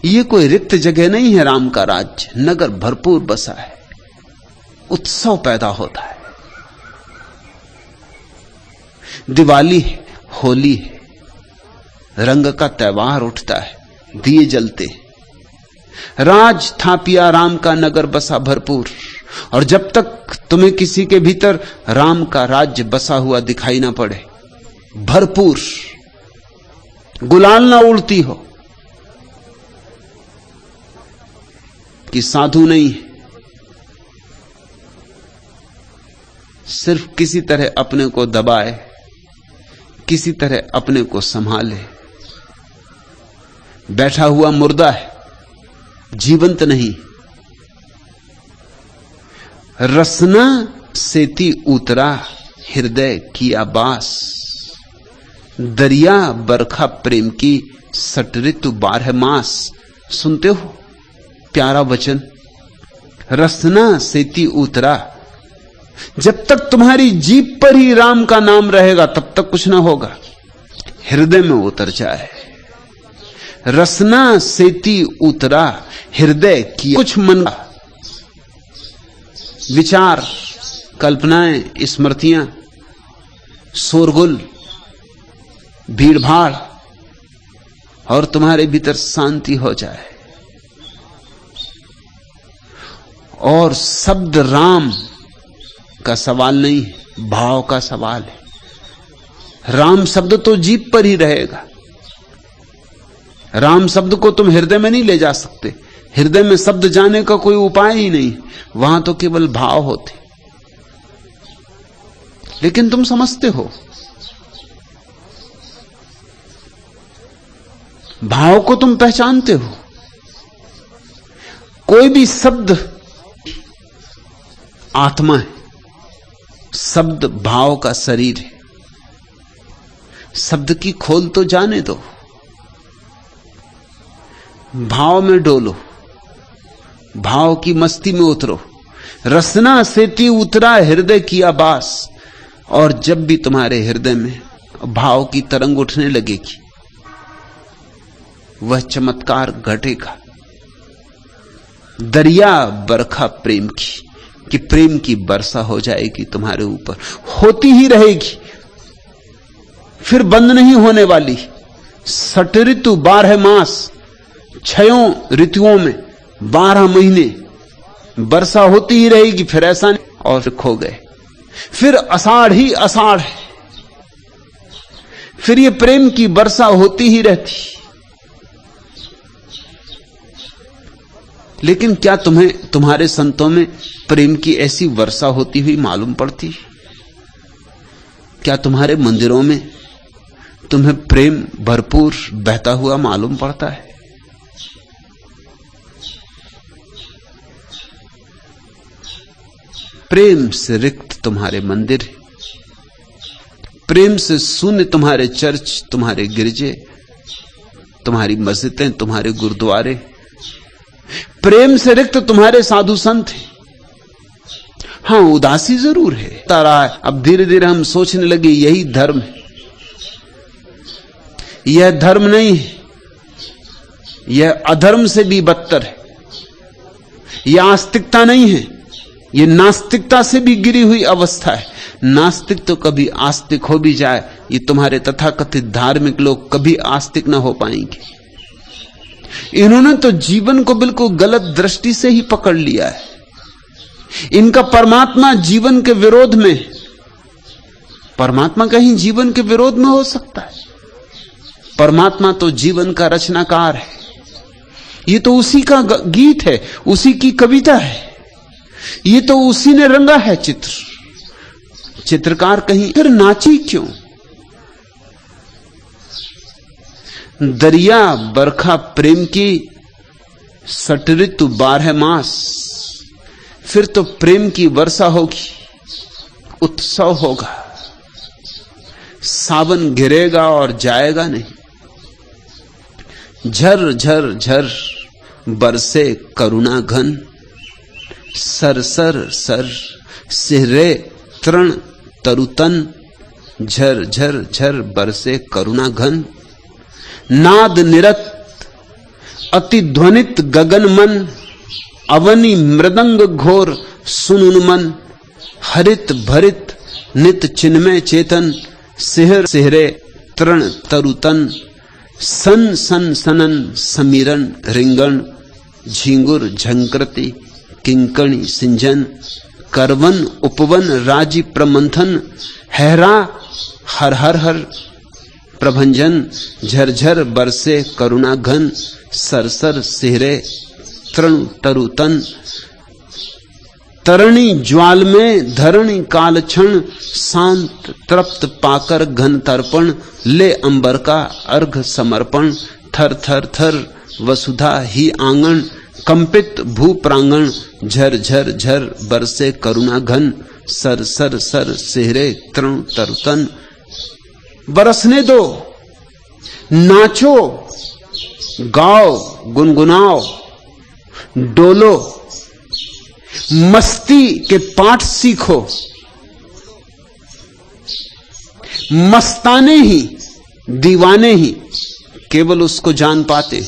ये कोई रिक्त जगह नहीं है। राम का राज्य नगर भरपूर बसा है, उत्सव पैदा होता है। दिवाली है, होली है, रंग का त्योहार उठता है, दिए जलते। राज थापिया राम का नगर बसा भरपूर। और जब तक तुम्हें किसी के भीतर राम का राज्य बसा हुआ दिखाई ना पड़े, भरपूर, गुलाल ना उड़ती हो कि साधु नहीं है, सिर्फ किसी तरह अपने को दबाए, किसी तरह अपने को संभाले, बैठा हुआ मुर्दा है, जीवंत नहीं। रसना सेती उतरा हृदय किया बास, दरिया बरखा प्रेम की सट ऋतु 12 मास। सुनते हो प्यारा वचन, रसना सेती उतरा। जब तक तुम्हारी जीभ पर ही राम का नाम रहेगा तब तक कुछ ना होगा, हृदय में उतर जाए। रसना सेती उतरा हृदय की, कुछ मन का विचार, कल्पनाएं, स्मृतियां, शोरगुल, भीड़भाड़, और तुम्हारे भीतर शांति हो जाए। और शब्द राम का सवाल नहीं है, भाव का सवाल है। राम शब्द तो जीभ पर ही रहेगा, राम शब्द को तुम हृदय में नहीं ले जा सकते। हृदय में शब्द जाने का कोई उपाय ही नहीं, वहां तो केवल भाव होते। लेकिन तुम समझते हो, भाव को तुम पहचानते हो। कोई भी शब्द आत्मा है, शब्द भाव का शरीर है। शब्द की खोल तो जाने दो, भाव में डोलो, भाव की मस्ती में उतरो। रसना सेती उतरा हृदय की आबास। और जब भी तुम्हारे हृदय में भाव की तरंग उठने लगेगी, वह चमत्कार घटेगा। दरिया बरखा प्रेम की, कि प्रेम की वर्षा हो जाएगी तुम्हारे ऊपर, होती ही रहेगी, फिर बंद नहीं होने वाली। सट ऋतु 12 मास, 6 ऋतुओं में 12 महीने वर्षा होती ही रहेगी। फिर ऐसा नहीं और फिर खो गए, फिर आषाढ़ ही आषाढ़ है, फिर ये प्रेम की वर्षा होती ही रहती। लेकिन क्या तुम्हें तुम्हारे संतों में प्रेम की ऐसी वर्षा होती हुई मालूम पड़ती? क्या तुम्हारे मंदिरों में तुम्हें प्रेम भरपूर बहता हुआ मालूम पड़ता है। प्रेम से रिक्त तुम्हारे मंदिर है, प्रेम से शून्य तुम्हारे चर्च, तुम्हारे गिरजे, तुम्हारी मस्जिदें, तुम्हारे गुरुद्वारे, प्रेम से रिक्त तुम्हारे साधु संत हैं। हां, उदासी जरूर है, तारा है। अब धीरे धीरे हम सोचने लगे यही धर्म है। यह धर्म नहीं है, यह अधर्म से भी बदतर है। यह आस्तिकता नहीं है, यह नास्तिकता से भी गिरी हुई अवस्था है। नास्तिक तो कभी आस्तिक हो भी जाए, ये तुम्हारे तथाकथित धार्मिक लोग कभी आस्तिक ना हो पाएंगे। इन्होंने तो जीवन को बिल्कुल गलत दृष्टि से ही पकड़ लिया है। इनका परमात्मा जीवन के विरोध में, परमात्मा कहीं जीवन के विरोध में हो सकता है? परमात्मा तो जीवन का रचनाकार है। ये तो उसी का गीत है, उसी की कविता है, ये तो उसी ने रंगा है चित्र। चित्रकार कहीं फिर नाची क्यों? दरिया बरखा प्रेम की सट ऋतु 12 मास, फिर तो प्रेम की वर्षा होगी, उत्सव होगा। सावन गिरेगा और जाएगा नहीं। झर झर झर बरसे करुणा घन, सर सर सर सिहरे तृण तरुतन। झर झर झर बरसे करुणा घन, नाद निरत अति ध्वनित गगन मन। अवनी मृदंग घोर सुनुन मन, हरित भरित नित चिन्मय चेतन। सिहर सिहरे तृण तरुतन, सन सन सनन समीरन रिंगण। झिंगुर झंकृति किंकणी सिंजन, करवन उपवन राजी प्रमंथन। हैरा हर हर हर प्रभंजन। झरझर बरसे करुणा घन, सरसर सिहरे तृण तरुतन। तरणी ज्वाल में धरणी काल क्षण, शांत तृप्त पाकर घन तर्पण। ले अंबर का अर्घ समर्पण, थर थर थर वसुधा ही आंगन। कंपित भू प्रांगण, झर झर झर बरसे करुणा घन। सर सर सर सिहरे तृण तरुतन। बरसने दो, नाचो गाओ गुनगुनाओ, डोलो, मस्ती के पाठ सीखो। मस्ताने ही, दीवाने ही केवल उसको जान पाते।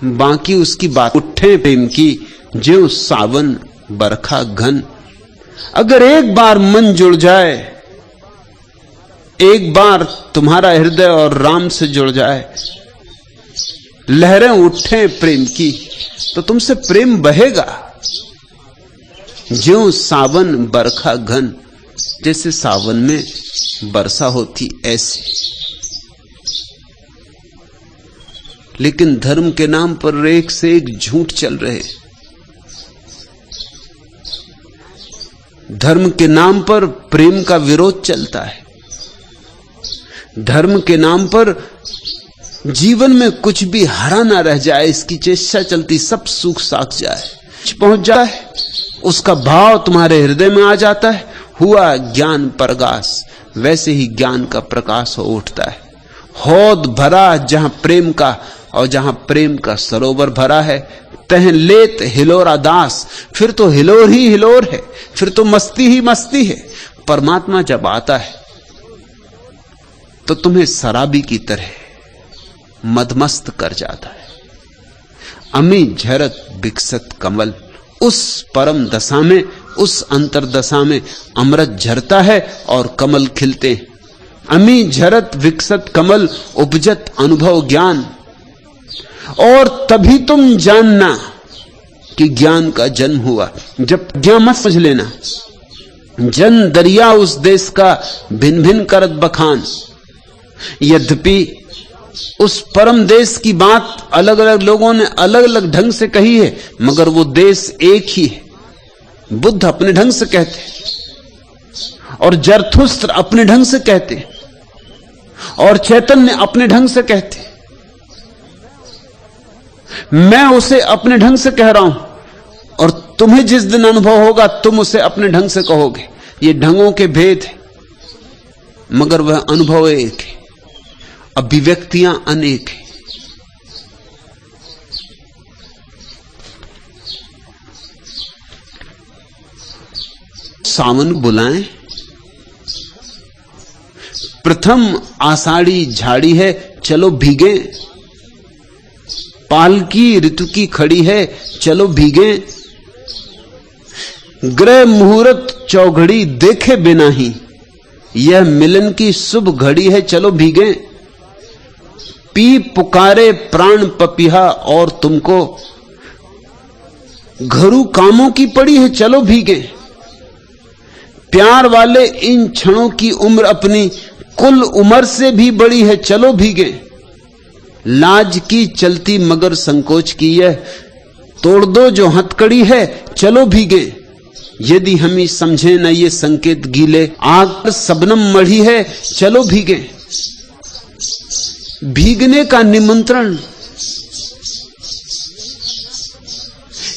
बाकी उसकी बात उठे प्रेम की, ज्यों सावन बरखा घन। अगर एक बार मन जुड़ जाए, एक बार तुम्हारा हृदय और राम से जुड़ जाए, लहरें उठे प्रेम की, तो तुमसे प्रेम बहेगा। ज्यों सावन बरखा घन, जैसे सावन में वर्षा होती ऐसे। लेकिन धर्म के नाम पर एक से एक झूठ चल रहे। धर्म के नाम पर प्रेम का विरोध चलता है। धर्म के नाम पर जीवन में कुछ भी हरा ना रह जाए, इसकी चेष्टा चलती। सब सूख साख जाए, पहुंच जाए, उसका भाव तुम्हारे हृदय में आ जाता है। हुआ ज्ञान प्रकाश, वैसे ही ज्ञान का प्रकाश हो उठता है। हौद भरा जहां प्रेम का, और जहां प्रेम का सरोवर भरा है, तह लेत हिलोरा दास। फिर तो हिलोर ही हिलोर है, फिर तो मस्ती ही मस्ती है। परमात्मा जब आता है तो तुम्हें शराबी की तरह मदमस्त कर जाता है। अमी झरत विकसत कमल, उस परम दशा में, उस अंतरदशा में अमृत झरता है और कमल खिलते हैं। अमी झरत विकसत कमल, उपजत अनुभव ज्ञान। और तभी तुम जानना कि ज्ञान का जन्म हुआ। जब ज्ञान मत समझ लेना। जन दरिया उस देश का भिन्न भिन्न करत बखान। यद्यपि उस परम देश की बात अलग अलग लोगों ने अलग अलग ढंग से कही है, मगर वो देश एक ही है। बुद्ध अपने ढंग से कहते और जरथुस्त्र अपने ढंग से कहते और चैतन्य अपने ढंग से कहते। मैं उसे अपने ढंग से कह रहा हूं और तुम्हें जिस दिन अनुभव होगा तुम उसे अपने ढंग से कहोगे। ये ढंगों के भेद है, मगर वह अनुभव एक है, अभिव्यक्तियां अनेक हैं। सावन बुलाएं, प्रथम आषाढ़ी झाड़ी है चलो भीगे, पालकी ऋतु की खड़ी है चलो भीगे, ग्रह मुहूर्त चौघड़ी देखे बिना ही यह मिलन की शुभ घड़ी है चलो भीगे, पी पुकारे प्राण पपिहा और तुमको घरू कामों की पड़ी है चलो भीगे, प्यार वाले इन क्षणों की उम्र अपनी कुल उम्र से भी बड़ी है चलो भीगे, लाज की चलती मगर संकोच की यह तोड़ दो जो हथकड़ी है चलो भीगे, यदि हम ही समझे न ये संकेत गीले आग सबनम मढ़ी है चलो भीगे। भीगने का निमंत्रण,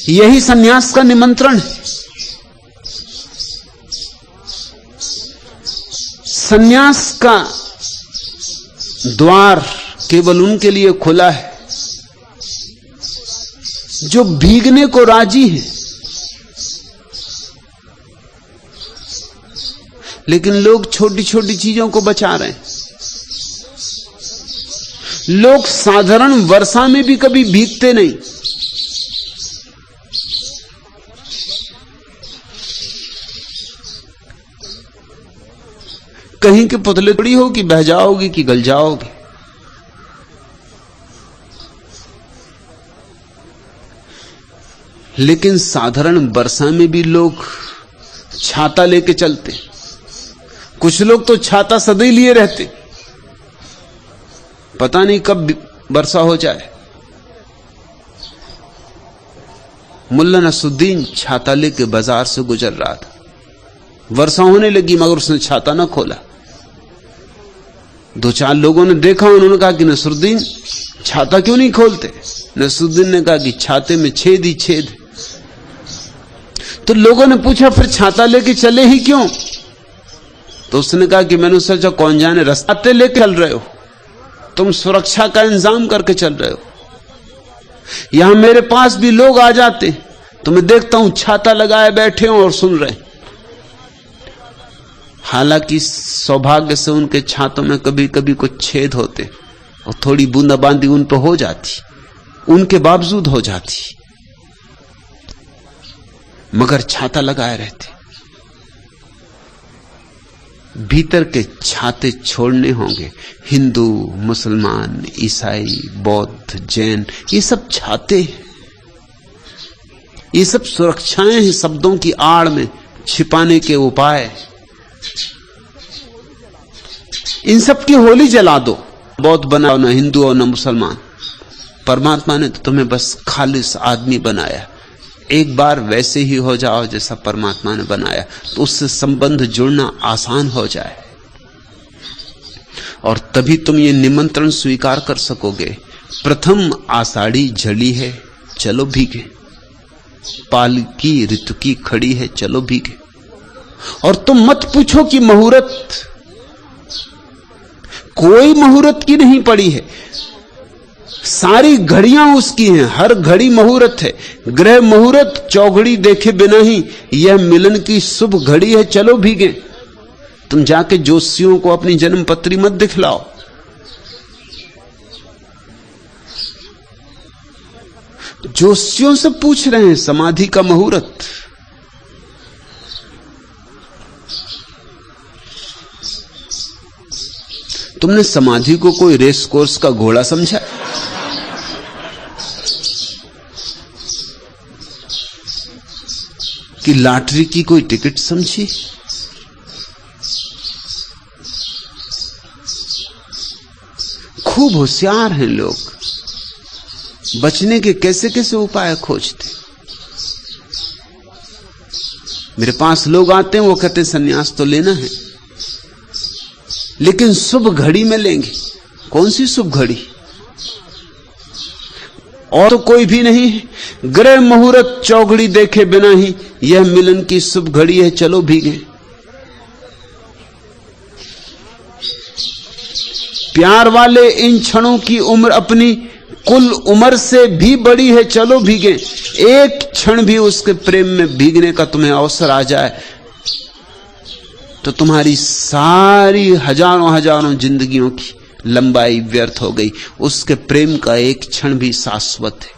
यही सन्यास का निमंत्रण है। सन्यास का द्वार केवल उनके लिए खुला है जो भीगने को राजी है। लेकिन लोग छोटी छोटी चीजों को बचा रहे हैं। लोग साधारण वर्षा में भी कभी भीगते नहीं। कहीं के पुतले थोड़ी हो कि बह जाओगी कि गल जाओगी। लेकिन साधारण वर्षा में भी लोग छाता लेके चलते। कुछ लोग तो छाता सदै लिए रहते, पता नहीं कब वर्षा हो जाए। मुल्ला नसरुद्दीन छाता लेके बाजार से गुजर रहा था, वर्षा होने लगी मगर उसने छाता ना खोला। दो चार लोगों ने देखा, उन्होंने कहा कि नसरुद्दीन छाता क्यों नहीं खोलते? नसरुद्दीन ने कहा कि छाते में छेद ही छेद। तो लोगों ने पूछा फिर छाता लेके चले ही क्यों? तो उसने कहा कि मैंने सोचा कौन जाने रास्ते लेके चल रहे हो, तुम सुरक्षा का इंतजाम करके चल रहे हो। यहां मेरे पास भी लोग आ जाते तो मैं देखता हूं छाता लगाए बैठे हो और सुन रहे। हालांकि सौभाग्य से उनके छातों में कभी कभी कुछ छेद होते और थोड़ी बूंदाबांदी उन पर हो जाती, उनके बावजूद हो जाती, मगर छाता लगाए रहते। भीतर के छाते छोड़ने होंगे। हिंदू, मुसलमान, ईसाई, बौद्ध, जैन, ये सब छाते हैं, ये सब सुरक्षाएं हैं शब्दों की आड़ में छिपाने के उपाय। इन सब की होली जला दो। बौद्ध बनाओ ना हिंदू और ना मुसलमान। परमात्मा ने तो तुम्हें बस खालिस आदमी बनाया। एक बार वैसे ही हो जाओ जैसा परमात्मा ने बनाया, तो उससे संबंध जुड़ना आसान हो जाए और तभी तुम ये निमंत्रण स्वीकार कर सकोगे। प्रथम आषाढ़ी झड़ी है चलो भीगे, पालकी ऋतु की खड़ी है चलो भीगे। और तुम मत पूछो कि मुहूर्त, कोई मुहूर्त की नहीं पड़ी है, सारी घड़ियां उसकी हैं, हर घड़ी मुहूर्त है। ग्रह मुहूर्त चौघड़ी देखे बिना ही यह मिलन की शुभ घड़ी है चलो भीगे। तुम जाके जोशियों को अपनी जन्म पत्री मत दिखलाओ। जोशियों से पूछ रहे हैं समाधि का मुहूर्त। तुमने समाधि को कोई रेस कोर्स का घोड़ा समझा? कि लॉटरी की कोई टिकट समझी? खूब होशियार हैं लोग, बचने के कैसे कैसे उपाय खोजते। मेरे पास लोग आते हैं, वो कहते हैं सन्यास तो लेना है, लेकिन शुभ घड़ी में लेंगे। कौन सी शुभ घड़ी? और तो कोई भी नहीं, ग्रह मुहूर्त चौघड़ी देखे बिना ही यह मिलन की शुभ घड़ी है, चलो भीगे। प्यार वाले इन क्षणों की उम्र अपनी कुल उम्र से भी बड़ी है, चलो भीगे। एक क्षण भी उसके प्रेम में भीगने का तुम्हें अवसर आ जाए तो तुम्हारी सारी हजारों हजारों जिंदगियों की लंबाई व्यर्थ हो गई। उसके प्रेम का एक क्षण भी शाश्वत है।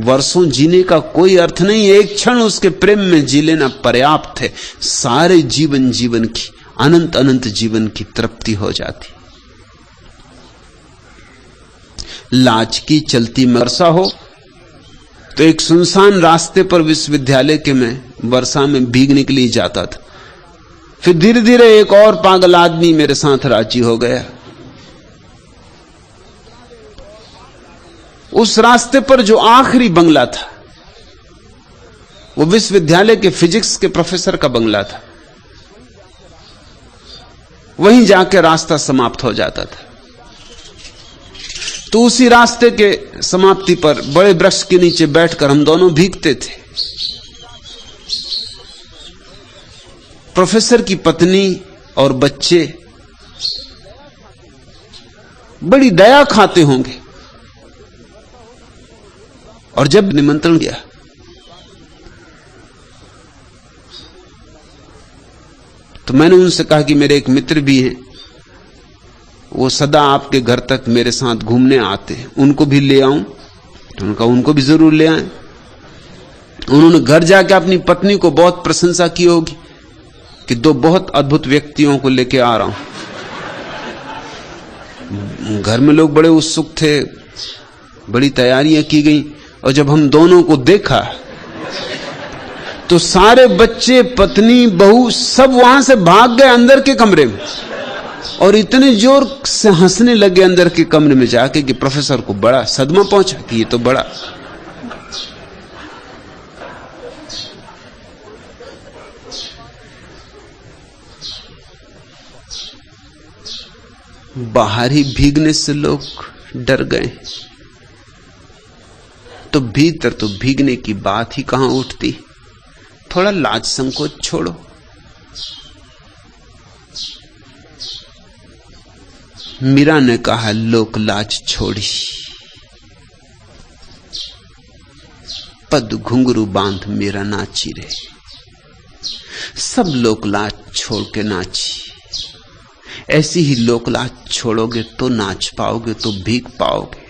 वर्षों जीने का कोई अर्थ नहीं, एक क्षण उसके प्रेम में जी लेना पर्याप्त है। सारे जीवन की, अनंत अनंत जीवन की तृप्ति हो जाती। लाज की चलती में वर्षा हो तो एक सुनसान रास्ते पर विश्वविद्यालय के मैं वर्षा में भीगने के लिए जाता था। फिर धीरे धीरे एक और पागल आदमी मेरे साथ राजी हो गया। उस रास्ते पर जो आखिरी बंगला था वो विश्वविद्यालय के फिजिक्स के प्रोफेसर का बंगला था। वहीं जाके रास्ता समाप्त हो जाता था। तो उसी रास्ते के समाप्ति पर बड़े वृक्ष के नीचे बैठकर हम दोनों भीगते थे। प्रोफेसर की पत्नी और बच्चे बड़ी दया खाते होंगे। और जब निमंत्रण किया तो मैंने उनसे कहा कि मेरे एक मित्र भी हैं, वो सदा आपके घर तक मेरे साथ घूमने आते हैं, उनको भी ले आऊं? तो उनका उनको भी जरूर ले आए। उन्होंने घर जाके अपनी पत्नी को बहुत प्रशंसा की होगी कि दो बहुत अद्भुत व्यक्तियों को लेके आ रहा हूं। घर में लोग बड़े उत्सुक थे, बड़ी तैयारियां की गई। और जब हम दोनों को देखा तो सारे बच्चे, पत्नी, बहू सब वहां से भाग गए अंदर के कमरे में और इतने जोर से हंसने लगे अंदर के कमरे में जाके कि प्रोफेसर को बड़ा सदमा पहुंचा कि ये तो बड़ा। बाहर ही भीगने से लोग डर गए तो भीतर तो भीगने की बात ही कहां उठती। थोड़ा लाज संकोच छोड़ो। मीरा ने कहा लोक लाज छोड़ी, पद घुंघरू बांध मीरा नाची रे। सब लोक लाज छोड़ के नाची। ऐसी ही लोक लाज छोड़ोगे तो नाच पाओगे, तो भीग पाओगे।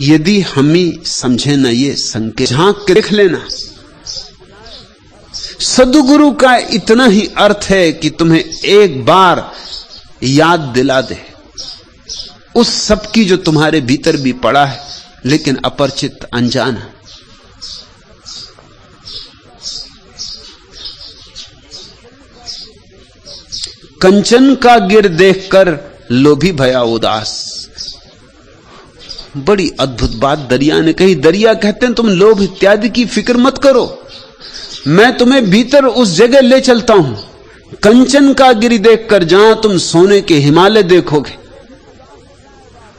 यदि हम ही समझे ना ये संकेत, झांक के देख लेना। सद्गुरु का इतना ही अर्थ है कि तुम्हें एक बार याद दिला दे उस सब की जो तुम्हारे भीतर भी पड़ा है लेकिन अपरिचित, अनजान है। कंचन का गिर देखकर लोभी भया उदास। बड़ी अद्भुत बात दरिया ने कही। दरिया कहते हैं तुम लोभ इत्यादि की फिक्र मत करो, मैं तुम्हें भीतर उस जगह ले चलता हूं। कंचन का गिरी देखकर जहां तुम सोने के हिमालय देखोगे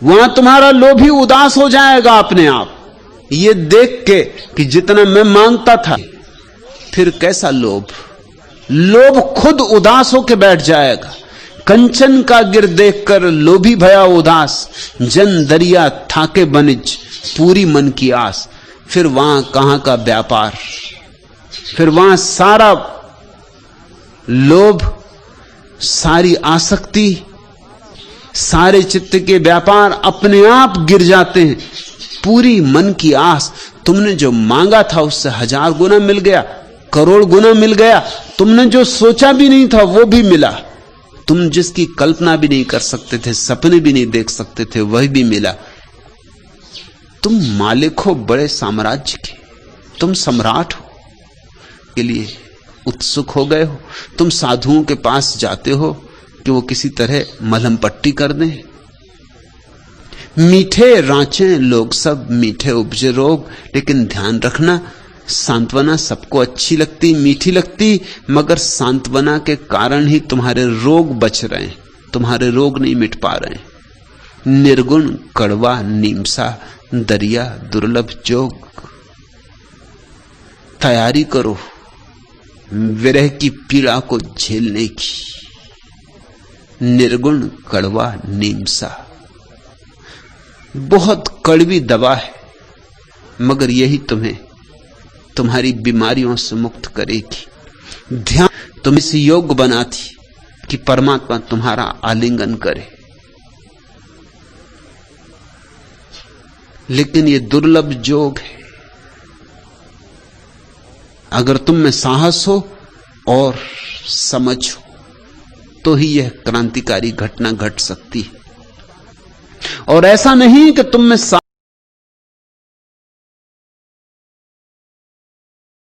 वहां तुम्हारा लोभ ही उदास हो जाएगा अपने आप, ये देख के कि जितना मैं मांगता था। फिर कैसा लोभ, लोभ खुद उदास होके बैठ जाएगा। कंचन का गिर देखकर लोभी भया उदास, जन दरिया थाके बनिज पूरी मन की आस। फिर वहां कहां का व्यापार, फिर वहां सारा लोभ, सारी आसक्ति, सारे चित्त के व्यापार अपने आप गिर जाते हैं। पूरी मन की आस, तुमने जो मांगा था उससे 1000 गुना मिल गया, करोड़ गुना मिल गया। तुमने जो सोचा भी नहीं था वो भी मिला। तुम जिसकी कल्पना भी नहीं कर सकते थे, सपने भी नहीं देख सकते थे, वह भी मिला। तुम मालिक हो बड़े साम्राज्य के, तुम सम्राट हो के लिए उत्सुक हो गए हो? तुम साधुओं के पास जाते हो कि वो किसी तरह मलहम पट्टी कर दें? मीठे रांचे लोग सब, मीठे उपजे रोग। लेकिन ध्यान रखना, सांत्वना सबको अच्छी लगती, मीठी लगती, मगर सांत्वना के कारण ही तुम्हारे रोग बच रहे हैं, तुम्हारे रोग नहीं मिट पा रहे हैं। निर्गुण कड़वा नीमसा दरिया दुर्लभ जोग। तैयारी करो विरह की पीड़ा को झेलने की। निर्गुण कड़वा नीमसा बहुत कड़वी दवा है, मगर यही तुम्हें तुम्हारी बीमारियों से मुक्त करेगी। ध्यान तुम इस योग्य बनाती कि परमात्मा तुम्हारा आलिंगन करे। लेकिन ये दुर्लभ जोग है। अगर तुम में साहस हो और समझ हो तो ही यह क्रांतिकारी घटना घट सकती है। और ऐसा नहीं कि तुम में